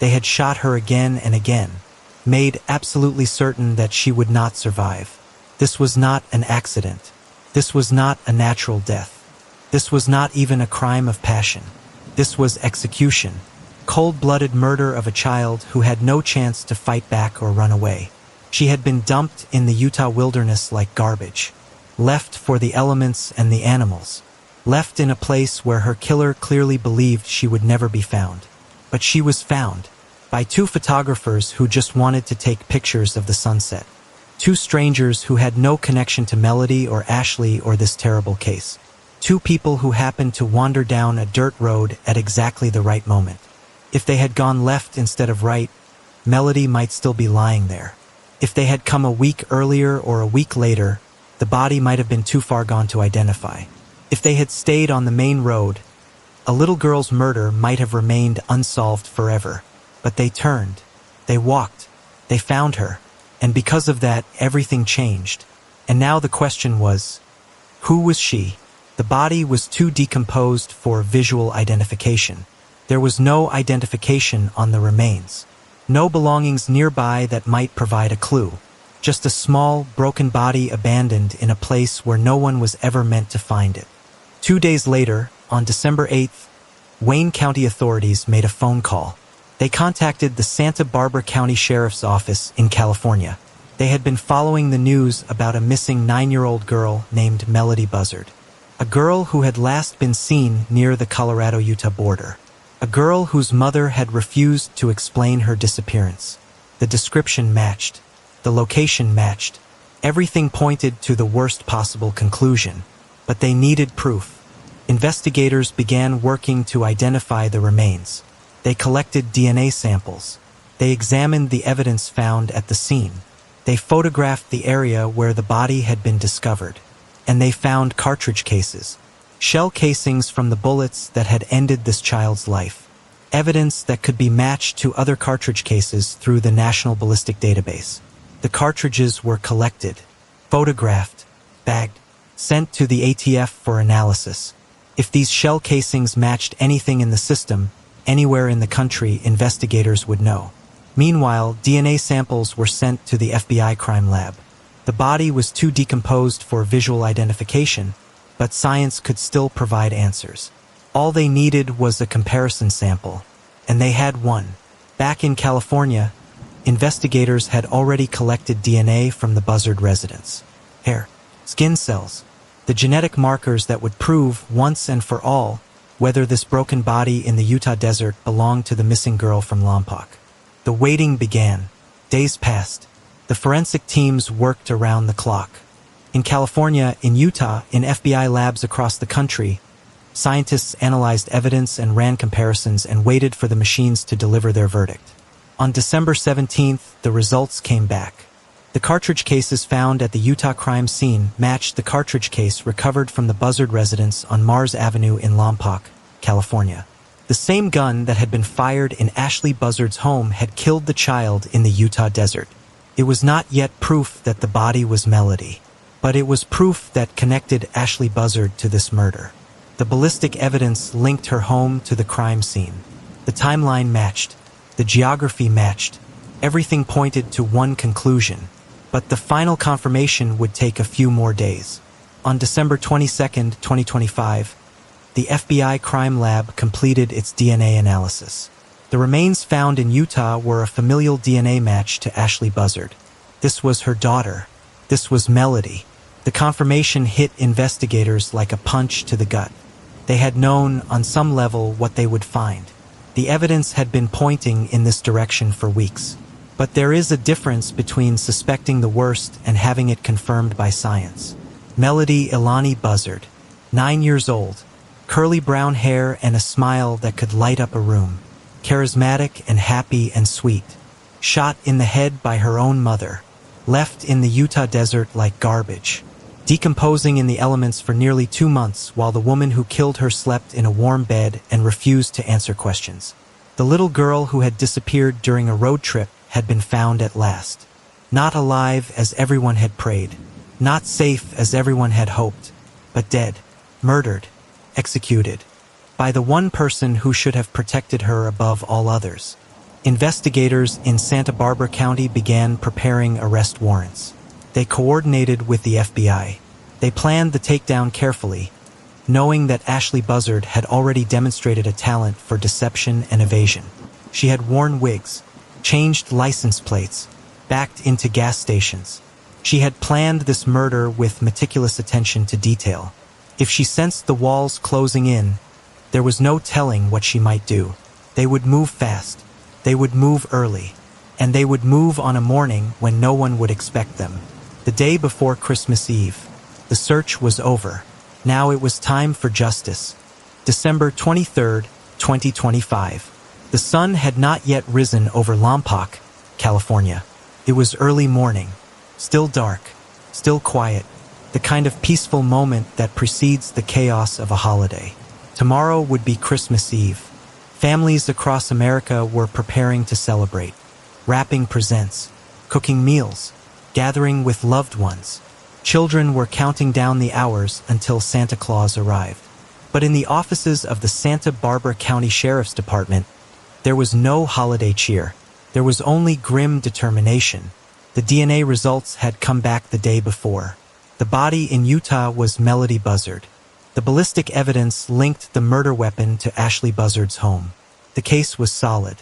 They had shot her again and again, made absolutely certain that she would not survive. This was not an accident. This was not a natural death. This was not even a crime of passion. This was execution. Cold-blooded murder of a child who had no chance to fight back or run away. She had been dumped in the Utah wilderness like garbage. left for the elements and the animals, left in a place where her killer clearly believed she would never be found. But she was found by two photographers who just wanted to take pictures of the sunset. Two strangers who had no connection to Melodee or Ashlee or this terrible case. Two people who happened to wander down a dirt road at exactly the right moment. If they had gone left instead of right, Melodee might still be lying there. If they had come a week earlier or a week later, the body might have been too far gone to identify. If they had stayed on the main road, a little girl's murder might have remained unsolved forever. But they turned, they walked, they found her, and because of that, everything changed. And now the question was, who was she? The body was too decomposed for visual identification. There was no identification on the remains. No belongings nearby that might provide a clue. Just a small, broken body abandoned in a place where no one was ever meant to find it. 2 days later, on December 8th, Wayne County authorities made a phone call. They contacted the Santa Barbara County Sheriff's Office in California. They had been following the news about a missing 9-year-old girl named Ashlee Buzzard. A girl who had last been seen near the Colorado-Utah border. A girl whose mother had refused to explain her disappearance. The description matched. The location matched. Everything pointed to the worst possible conclusion. But they needed proof. Investigators began working to identify the remains. They collected DNA samples. They examined the evidence found at the scene. They photographed the area where the body had been discovered. And they found cartridge cases. Shell casings from the bullets that had ended this child's life. Evidence that could be matched to other cartridge cases through the National Ballistic Database. The cartridges were collected, photographed, bagged, sent to the ATF for analysis. If these shell casings matched anything in the system, anywhere in the country, investigators would know. Meanwhile, DNA samples were sent to the FBI crime lab. The body was too decomposed for visual identification, but science could still provide answers. All they needed was a comparison sample, and they had one. Back in California, investigators had already collected DNA from the Buzzard residence. Hair, skin cells, the genetic markers that would prove once and for all whether this broken body in the Utah desert belonged to the missing girl from Lompoc. The waiting began. Days passed. The forensic teams worked around the clock. In California, in Utah, in FBI labs across the country, scientists analyzed evidence and ran comparisons and waited for the machines to deliver their verdict. On December 17th, the results came back. The cartridge cases found at the Utah crime scene matched the cartridge case recovered from the Buzzard residence on Mars Avenue in Lompoc, California. The same gun that had been fired in Ashlee Buzzard's home had killed the child in the Utah desert. It was not yet proof that the body was Melodee, but it was proof that connected Ashlee Buzzard to this murder. The ballistic evidence linked her home to the crime scene. The timeline matched. The geography matched. Everything pointed to one conclusion. But the final confirmation would take a few more days. On December 22, 2025, the FBI crime lab completed its DNA analysis. The remains found in Utah were a familial DNA match to Ashlee Buzzard. This was her daughter. This was Melodee. The confirmation hit investigators like a punch to the gut. They had known, on some level, what they would find. The evidence had been pointing in this direction for weeks. But there is a difference between suspecting the worst and having it confirmed by science. Melodee Ilani Buzzard, 9 years old, curly brown hair and a smile that could light up a room. Charismatic and happy and sweet. Shot in the head by her own mother. Left in the Utah desert like garbage. Decomposing in the elements for nearly 2 months while the woman who killed her slept in a warm bed and refused to answer questions. The little girl who had disappeared during a road trip had been found at last. Not alive as everyone had prayed. Not safe as everyone had hoped. But dead. Murdered. Executed. By the one person who should have protected her above all others. Investigators in Santa Barbara County began preparing arrest warrants. They coordinated with the FBI. They planned the takedown carefully, knowing that Ashlee Buzzard had already demonstrated a talent for deception and evasion. She had worn wigs, changed license plates, backed into gas stations, She had planned this murder with meticulous attention to detail. If she sensed the walls closing in, there was no telling what she might do. They would move fast, they would move early, and they would move on a morning when no one would expect them. The day before Christmas Eve. The search was over. Now it was time for justice. December 23, 2025. The sun had not yet risen over Lompoc, California. It was early morning. Still dark, still quiet, the kind of peaceful moment that precedes the chaos of a holiday. Tomorrow would be Christmas Eve. Families across America were preparing to celebrate, wrapping presents, cooking meals, gathering with loved ones. Children were counting down the hours until Santa Claus arrived. But in the offices of the Santa Barbara County Sheriff's Department, there was no holiday cheer. There was only grim determination. The DNA results had come back the day before. The body in Utah was Melodee Buzzard. The ballistic evidence linked the murder weapon to Ashlee Buzzard's home. The case was solid.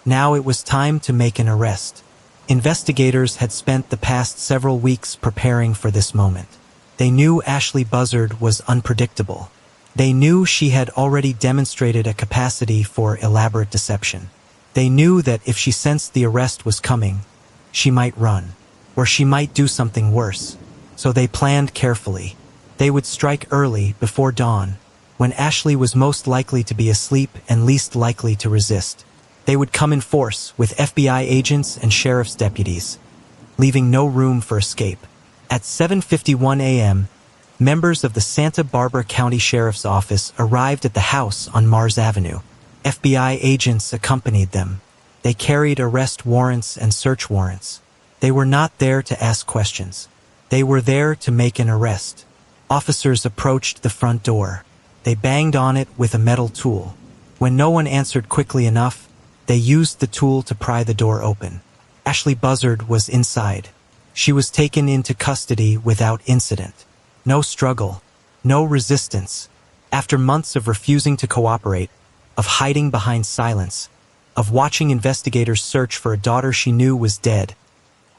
Now it was time to make an arrest. Investigators had spent the past several weeks preparing for this moment. They knew Ashlee Buzzard was unpredictable. They knew she had already demonstrated a capacity for elaborate deception. They knew that if she sensed the arrest was coming, she might run, or she might do something worse. So they planned carefully. They would strike early, before dawn, when Ashlee was most likely to be asleep and least likely to resist. They would come in force with FBI agents and sheriff's deputies, leaving no room for escape. At 7:51 a.m., members of the Santa Barbara County Sheriff's Office arrived at the house on Mars Avenue. FBI agents accompanied them. They carried arrest warrants and search warrants. They were not there to ask questions. They were there to make an arrest. Officers approached the front door. They banged on it with a metal tool. When no one answered quickly enough, they used the tool to pry the door open. Ashlee Buzzard was inside. She was taken into custody without incident. No struggle, no resistance. After months of refusing to cooperate, of hiding behind silence, of watching investigators search for a daughter she knew was dead,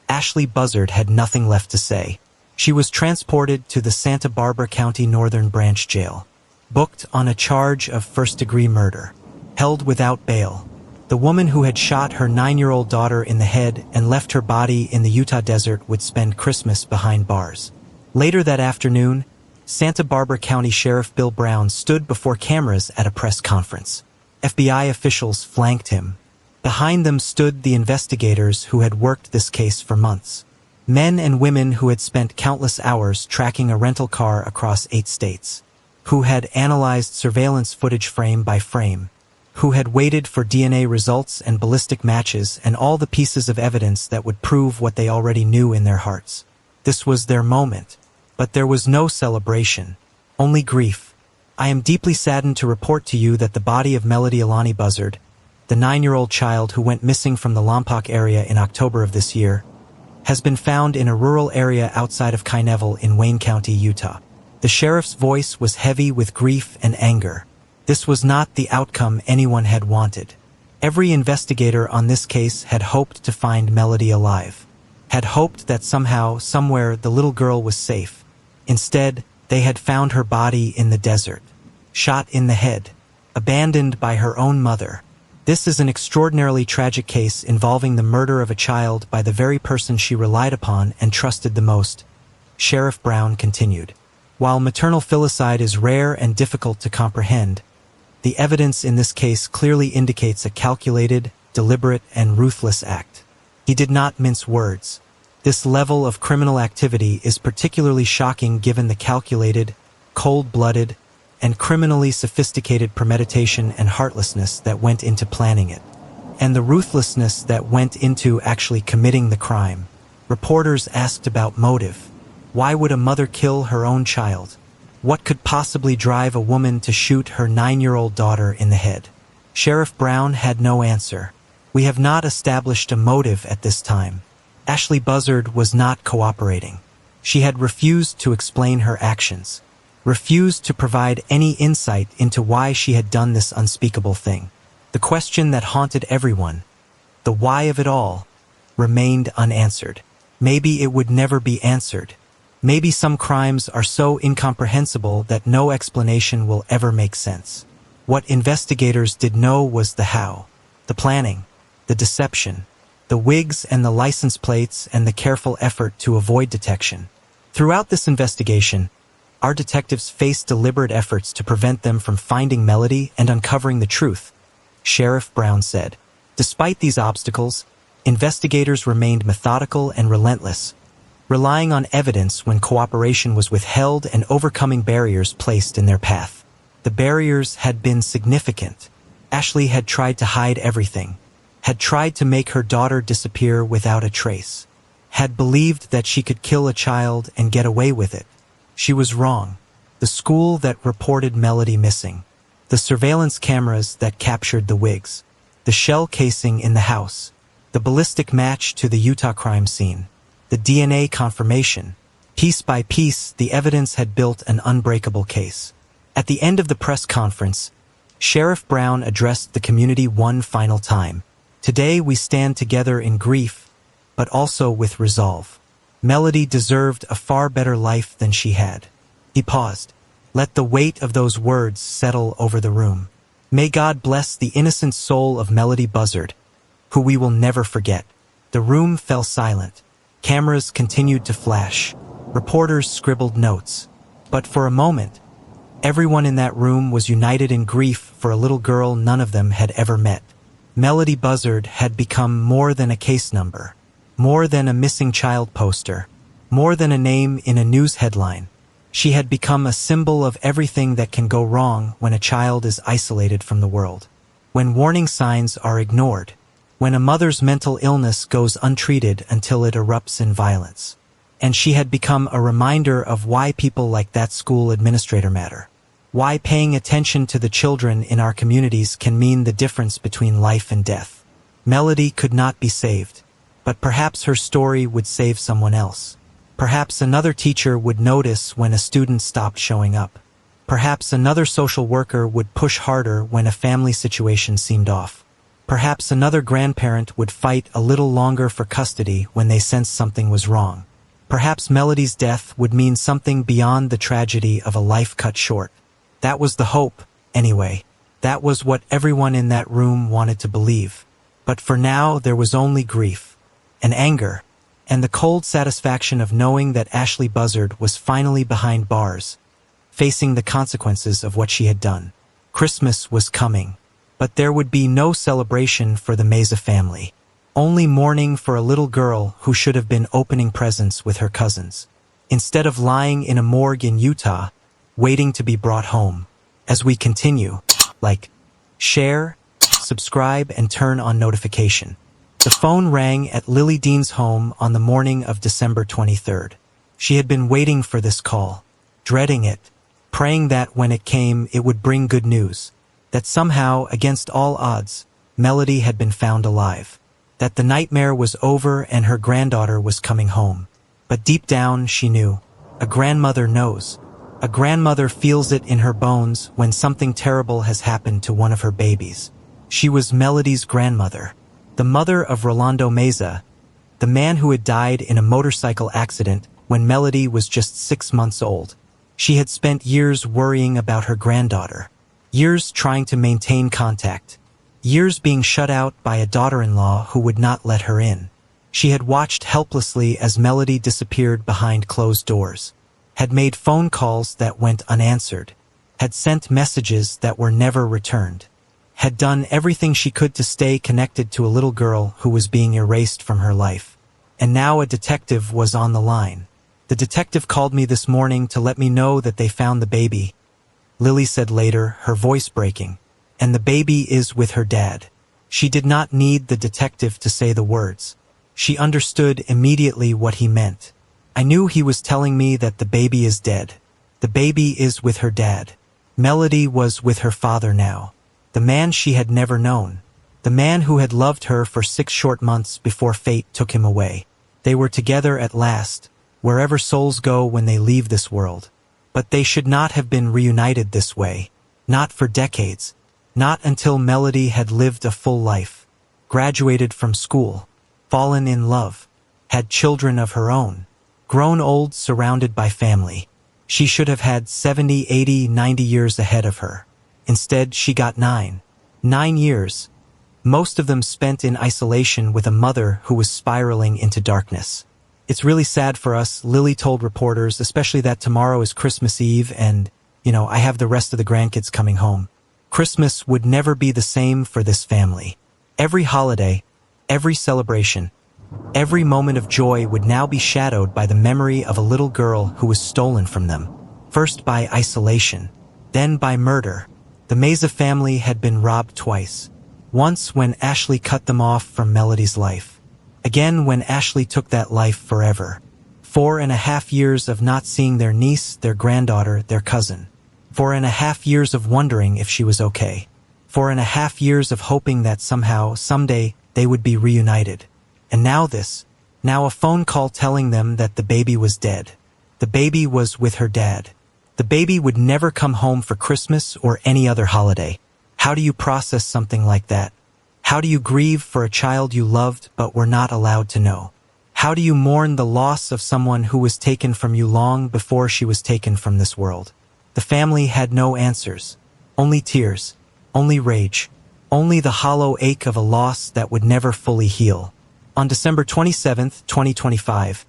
Ashlee Buzzard had nothing left to say. She was transported to the Santa Barbara County Northern Branch Jail, booked on a charge of first-degree murder, held without bail. The woman who had shot her 9-year-old daughter in the head and left her body in the Utah desert would spend Christmas behind bars. Later that afternoon, Santa Barbara County Sheriff Bill Brown stood before cameras at a press conference. FBI officials flanked him. Behind them stood the investigators who had worked this case for months. Men and women who had spent countless hours tracking a rental car across 8 states, who had analyzed surveillance footage frame by frame, who had waited for DNA results and ballistic matches and all the pieces of evidence that would prove what they already knew in their hearts. This was their moment, but there was no celebration, only grief. I am deeply saddened to report to you that the body of Melodee Buzzard, the 9-year-old child who went missing from the Lompoc area in October of this year, has been found in a rural area outside of Kyneville in Wayne County, Utah. The sheriff's voice was heavy with grief and anger. This was not the outcome anyone had wanted. Every investigator on this case had hoped to find Melodee alive, had hoped that somehow, somewhere, the little girl was safe. Instead, they had found her body in the desert, shot in the head, abandoned by her own mother. This is an extraordinarily tragic case involving the murder of a child by the very person she relied upon and trusted the most. Sheriff Brown continued. While maternal filicide is rare and difficult to comprehend, the evidence in this case clearly indicates a calculated, deliberate, and ruthless act. He did not mince words. This level of criminal activity is particularly shocking given the calculated, cold-blooded, and criminally sophisticated premeditation and heartlessness that went into planning it, and the ruthlessness that went into actually committing the crime. Reporters asked about motive. Why would a mother kill her own child? What could possibly drive a woman to shoot her 9-year-old daughter in the head? Sheriff Brown had no answer. We have not established a motive at this time. Ashlee Buzzard was not cooperating. She had refused to explain her actions, refused to provide any insight into why she had done this unspeakable thing. The question that haunted everyone, the why of it all, remained unanswered. Maybe it would never be answered. Maybe some crimes are so incomprehensible that no explanation will ever make sense. What investigators did know was the how, the planning, the deception, the wigs and the license plates and the careful effort to avoid detection. Throughout this investigation, our detectives faced deliberate efforts to prevent them from finding Melodee and uncovering the truth, Sheriff Brown said. Despite these obstacles, investigators remained methodical and relentless, relying on evidence when cooperation was withheld and overcoming barriers placed in their path. The barriers had been significant. Ashlee had tried to hide everything, had tried to make her daughter disappear without a trace, had believed that she could kill a child and get away with it. She was wrong. The school that reported Melodee missing, the surveillance cameras that captured the wigs, the shell casing in the house, the ballistic match to the Utah crime scene, the DNA confirmation. Piece by piece, the evidence had built an unbreakable case. At the end of the press conference, Sheriff Brown addressed the community one final time. Today we stand together in grief, but also with resolve. Melodee deserved a far better life than she had. He paused. Let the weight of those words settle over the room. May God bless the innocent soul of Ashlee Buzzard, who we will never forget. The room fell silent. Cameras continued to flash. Reporters scribbled notes. But for a moment, everyone in that room was united in grief for a little girl none of them had ever met. Ashlee Buzzard had become more than a case number, more than a missing child poster, more than a name in a news headline. She had become a symbol of everything that can go wrong when a child is isolated from the world. When warning signs are ignored, when a mother's mental illness goes untreated until it erupts in violence. And she had become a reminder of why people like that school administrator matter. Why paying attention to the children in our communities can mean the difference between life and death. Melodee could not be saved, but perhaps her story would save someone else. Perhaps another teacher would notice when a student stopped showing up. Perhaps another social worker would push harder when a family situation seemed off. Perhaps another grandparent would fight a little longer for custody when they sensed something was wrong. Perhaps Melodee's death would mean something beyond the tragedy of a life cut short. That was the hope, anyway. That was what everyone in that room wanted to believe. But for now, there was only grief, and anger, and the cold satisfaction of knowing that Ashlee Buzzard was finally behind bars, facing the consequences of what she had done. Christmas was coming, but there would be no celebration for the Meza family. Only mourning for a little girl who should have been opening presents with her cousins, instead of lying in a morgue in Utah, waiting to be brought home. As we continue, like, share, subscribe, and turn on notification. The phone rang at Lily Dean's home on the morning of December 23rd. She had been waiting for this call, dreading it, praying that when it came it would bring good news, that somehow, against all odds, Melodee had been found alive, that the nightmare was over and her granddaughter was coming home. But deep down she knew. A grandmother knows. A grandmother feels it in her bones when something terrible has happened to one of her babies. She was Melodee's grandmother, the mother of Rolando Meza, the man who had died in a motorcycle accident when Melodee was just 6 months old. She had spent years worrying about her granddaughter, years trying to maintain contact, years being shut out by a daughter-in-law who would not let her in. She had watched helplessly as Melodee disappeared behind closed doors, had made phone calls that went unanswered, had sent messages that were never returned, had done everything she could to stay connected to a little girl who was being erased from her life. And now a detective was on the line. The detective called me this morning to let me know that they found the baby, Lily said later, her voice breaking. And the baby is with her dad. She did not need the detective to say the words. She understood immediately what he meant. I knew he was telling me that the baby is dead. The baby is with her dad. Melodee was with her father now. The man she had never known. The man who had loved her for 6 short months before fate took him away. They were together at last, wherever souls go when they leave this world. But they should not have been reunited this way. Not for decades. Not until Melodee had lived a full life, graduated from school, fallen in love, had children of her own, grown old surrounded by family. She should have had 70, 80, 90 years ahead of her. Instead, she got 9. 9 years. Most of them spent in isolation with a mother who was spiraling into darkness. It's really sad for us, Lily told reporters, especially that tomorrow is Christmas Eve and, I have the rest of the grandkids coming home. Christmas would never be the same for this family. Every holiday, every celebration, every moment of joy would now be shadowed by the memory of a little girl who was stolen from them. First by isolation, then by murder. The Meza family had been robbed twice. Once when Ashlee cut them off from Melodee's life. Again when Ashlee took that life forever. 4.5 years of not seeing their niece, their granddaughter, their cousin. 4.5 years of wondering if she was okay. 4.5 years of hoping that somehow, someday, they would be reunited. And now this. Now a phone call telling them that the baby was dead. The baby was with her dad. The baby would never come home for Christmas or any other holiday. How do you process something like that? How do you grieve for a child you loved but were not allowed to know? How do you mourn the loss of someone who was taken from you long before she was taken from this world? The family had no answers. Only tears. Only rage. Only the hollow ache of a loss that would never fully heal. On December 27, 2025,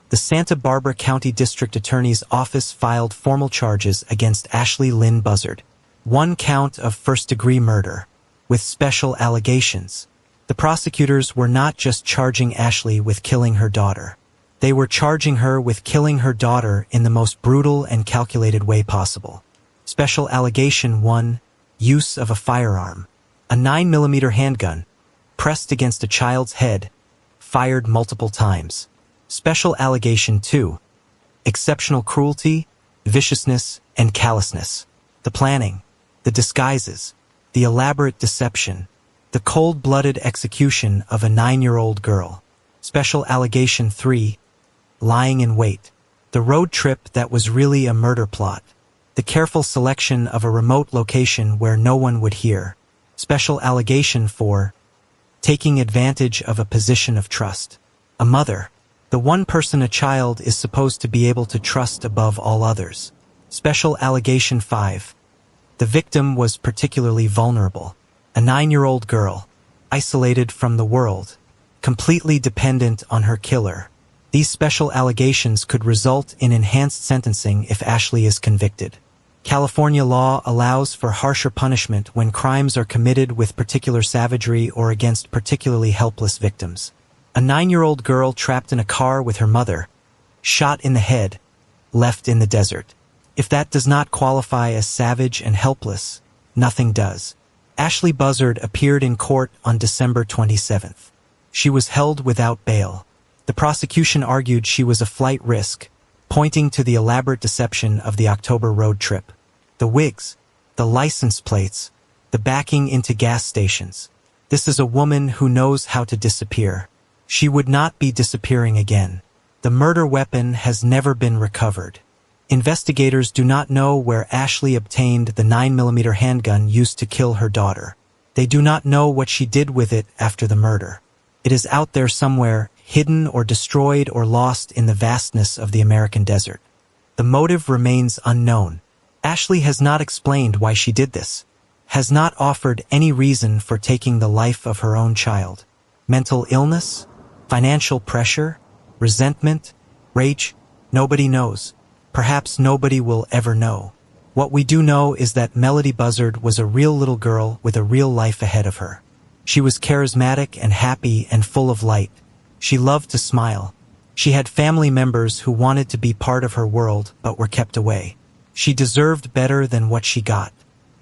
the Santa Barbara County District Attorney's Office filed formal charges against Ashlee Lynn Buzzard. 1 count of first-degree murder, with special allegations. The prosecutors were not just charging Ashlee with killing her daughter. They were charging her with killing her daughter in the most brutal and calculated way possible. Special allegation 1, use of a firearm. A 9mm handgun, pressed against a child's head, fired multiple times. Special allegation 2, exceptional cruelty, viciousness, and callousness. The planning, the disguises, the elaborate deception, the cold-blooded execution of a 9-year-old girl. Special allegation 3, lying in wait. The road trip that was really a murder plot. The careful selection of a remote location where no one would hear. Special allegation 4, taking advantage of a position of trust. A mother, the one person a child is supposed to be able to trust above all others. Special allegation 5, the victim was particularly vulnerable. A 9-year-old girl, isolated from the world, completely dependent on her killer. These special allegations could result in enhanced sentencing if Ashlee is convicted. California law allows for harsher punishment when crimes are committed with particular savagery or against particularly helpless victims. A 9-year-old girl trapped in a car with her mother, shot in the head, left in the desert. If that does not qualify as savage and helpless, nothing does. Ashlee Buzzard appeared in court on December 27th. She was held without bail. The prosecution argued she was a flight risk, pointing to the elaborate deception of the October road trip. The wigs, the license plates, the backing into gas stations. This is a woman who knows how to disappear. She would not be disappearing again. The murder weapon has never been recovered. Investigators do not know where Ashlee obtained the 9mm handgun used to kill her daughter. They do not know what she did with it after the murder. It is out there somewhere, hidden or destroyed or lost in the vastness of the American desert. The motive remains unknown. Ashlee has not explained why she did this, has not offered any reason for taking the life of her own child. Mental illness? Financial pressure? Resentment? Rage? Nobody knows. Perhaps nobody will ever know. What we do know is that Melodee Buzzard was a real little girl with a real life ahead of her. She was charismatic and happy and full of light. She loved to smile. She had family members who wanted to be part of her world but were kept away. She deserved better than what she got.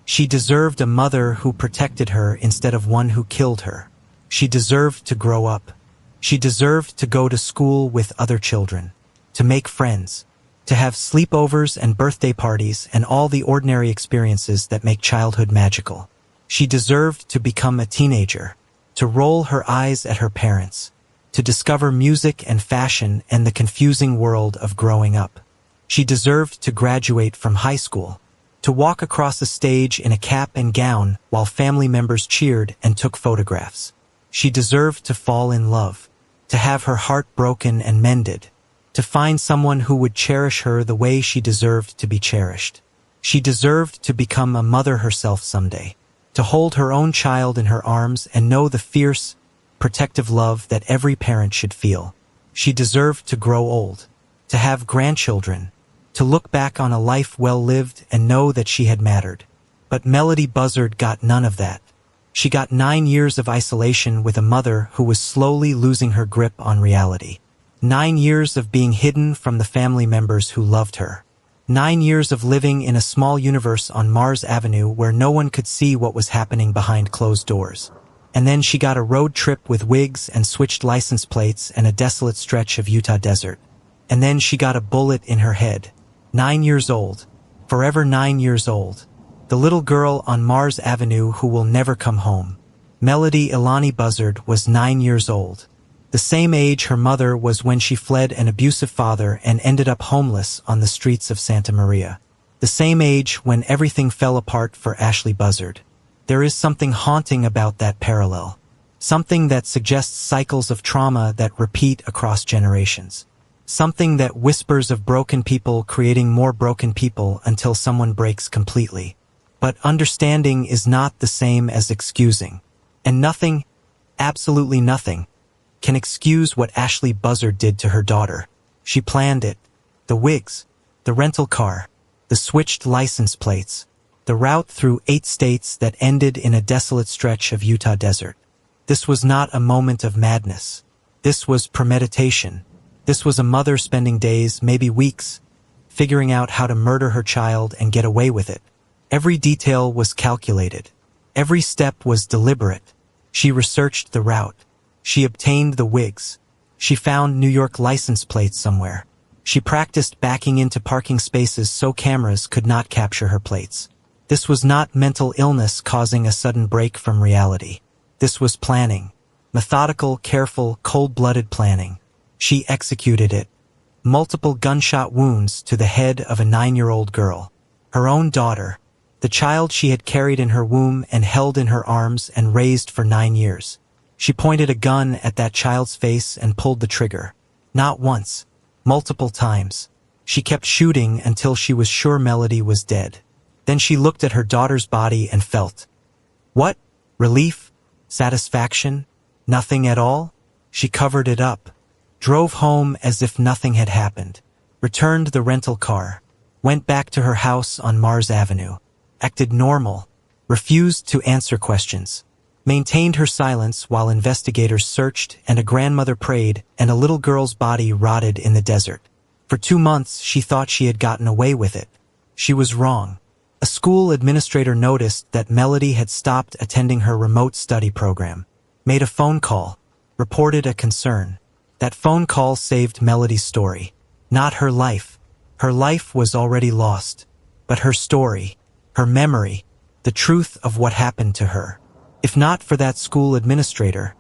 She deserved a mother who protected her instead of one who killed her. She deserved to grow up. She deserved to go to school with other children, to make friends, to have sleepovers and birthday parties and all the ordinary experiences that make childhood magical. She deserved to become a teenager, to roll her eyes at her parents, to discover music and fashion and the confusing world of growing up. She deserved to graduate from high school, to walk across a stage in a cap and gown while family members cheered and took photographs. She deserved to fall in love. to have her heart broken and mended, to find someone who would cherish her the way she deserved to be cherished. She deserved to become a mother herself someday, to hold her own child in her arms and know the fierce, protective love that every parent should feel. She deserved to grow old, to have grandchildren, to look back on a life well lived and know that she had mattered. But Melodee Buzzard got none of that. She got 9 years of isolation with a mother who was slowly losing her grip on reality. 9 years of being hidden from the family members who loved her. 9 years of living in a small universe on Mars Avenue where no one could see what was happening behind closed doors. And then she got a road trip with wigs and switched license plates and a desolate stretch of Utah desert. And then she got a bullet in her head. 9 years old. Forever 9 years old. The little girl on Mars Avenue who will never come home. Melodee Ashlee Buzzard was 9 years old. The same age her mother was when she fled an abusive father and ended up homeless on the streets of Santa Maria. The same age when everything fell apart for Ashlee Buzzard. There is something haunting about that parallel. Something that suggests cycles of trauma that repeat across generations. Something that whispers of broken people creating more broken people until someone breaks completely. But understanding is not the same as excusing. And nothing, absolutely nothing, can excuse what Ashlee Buzzard did to her daughter. She planned it. The wigs, the rental car, the switched license plates, the route through 8 states that ended in a desolate stretch of Utah desert. This was not a moment of madness. This was premeditation. This was a mother spending days, maybe weeks, figuring out how to murder her child and get away with it. Every detail was calculated. Every step was deliberate. She researched the route. She obtained the wigs. She found New York license plates somewhere. She practiced backing into parking spaces so cameras could not capture her plates. This was not mental illness causing a sudden break from reality. This was planning. Methodical, careful, cold-blooded planning. She executed it. Multiple gunshot wounds to the head of a 9-year-old girl. Her own daughter. The child she had carried in her womb and held in her arms and raised for 9 years. She pointed a gun at that child's face and pulled the trigger. Not once. Multiple times. She kept shooting until she was sure Melodee was dead. Then she looked at her daughter's body and felt. What? Relief? Satisfaction? Nothing at all? She covered it up. Drove home as if nothing had happened. Returned the rental car. Went back to her house on Mars Avenue. Acted normal. Refused to answer questions. Maintained her silence while investigators searched and a grandmother prayed and a little girl's body rotted in the desert. For 2 months she thought she had gotten away with it. She was wrong. A school administrator noticed that Melodee had stopped attending her remote study program. Made a phone call. Reported a concern. That phone call saved Melodee's story. Not her life. Her life was already lost. But her story. Her memory. The truth of what happened to her. If not for that school administrator,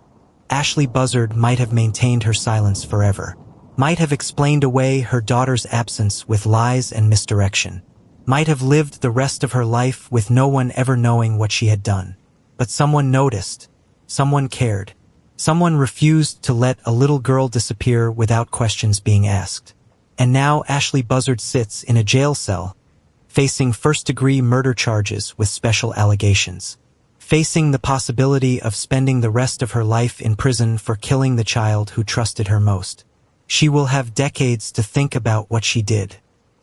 Ashlee Buzzard might have maintained her silence forever. Might have explained away her daughter's absence with lies and misdirection. Might have lived the rest of her life with no one ever knowing what she had done. But someone noticed. Someone cared. Someone refused to let a little girl disappear without questions being asked. And now Ashlee Buzzard sits in a jail cell, facing first-degree murder charges with special allegations. Facing the possibility of spending the rest of her life in prison for killing the child who trusted her most. She will have decades to think about what she did.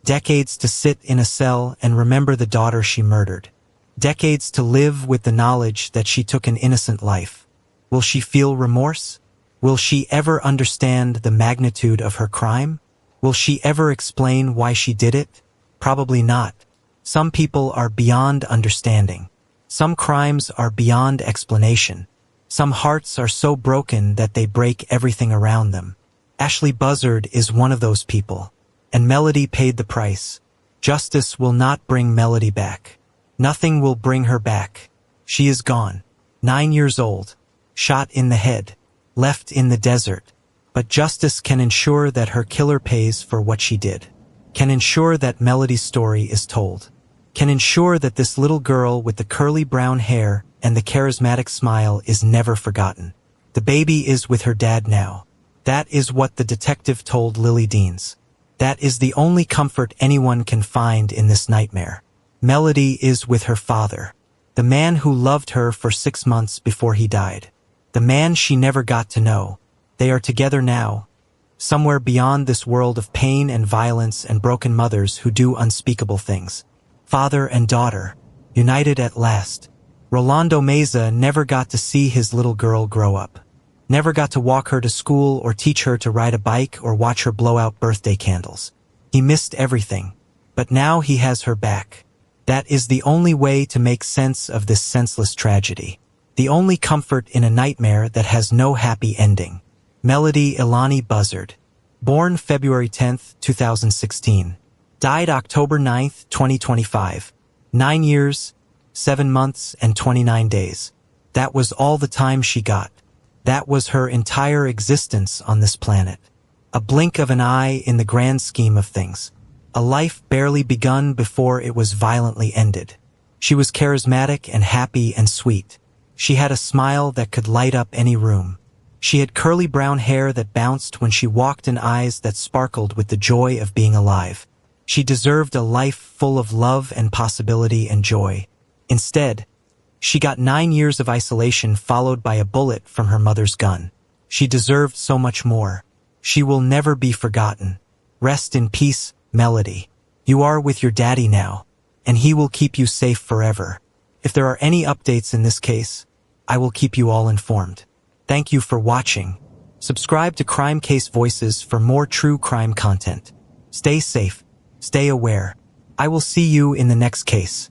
Decades to sit in a cell and remember the daughter she murdered. Decades to live with the knowledge that she took an innocent life. Will she feel remorse? Will she ever understand the magnitude of her crime? Will she ever explain why she did it? Probably not. Some people are beyond understanding. Some crimes are beyond explanation. Some hearts are so broken that they break everything around them. Ashlee Buzzard is one of those people. And Melodee paid the price. Justice will not bring Melodee back. Nothing will bring her back. She is gone. 9 years old. Shot in the head. Left in the desert. But justice can ensure that her killer pays for what she did. Can ensure that Melodee's story is told. Can ensure that this little girl with the curly brown hair and the charismatic smile is never forgotten. The baby is with her dad now. That is what the detective told Lily Deans. That is the only comfort anyone can find in this nightmare. Melodee is with her father, the man who loved her for 6 months before he died. The man she never got to know. They are together now, somewhere beyond this world of pain and violence and broken mothers who do unspeakable things. Father and daughter, united at last. Rolando Meza never got to see his little girl grow up. Never got to walk her to school or teach her to ride a bike or watch her blow out birthday candles. He missed everything, but now he has her back. That is the only way to make sense of this senseless tragedy. The only comfort in a nightmare that has no happy ending. Melodee Ashlee Buzzard. Born February 10, 2016. Died October 9, 2025. 9 years, 7 months, and 29 days. That was all the time she got. That was her entire existence on this planet. A blink of an eye in the grand scheme of things. A life barely begun before it was violently ended. She was charismatic and happy and sweet. She had a smile that could light up any room. She had curly brown hair that bounced when she walked and eyes that sparkled with the joy of being alive. She deserved a life full of love and possibility and joy. Instead, she got 9 years of isolation followed by a bullet from her mother's gun. She deserved so much more. She will never be forgotten. Rest in peace, Melodee. You are with your daddy now, and he will keep you safe forever. If there are any updates in this case, I will keep you all informed. Thank you for watching. Subscribe to Crime Case Voices for more true crime content. Stay safe. Stay aware. I will see you in the next case.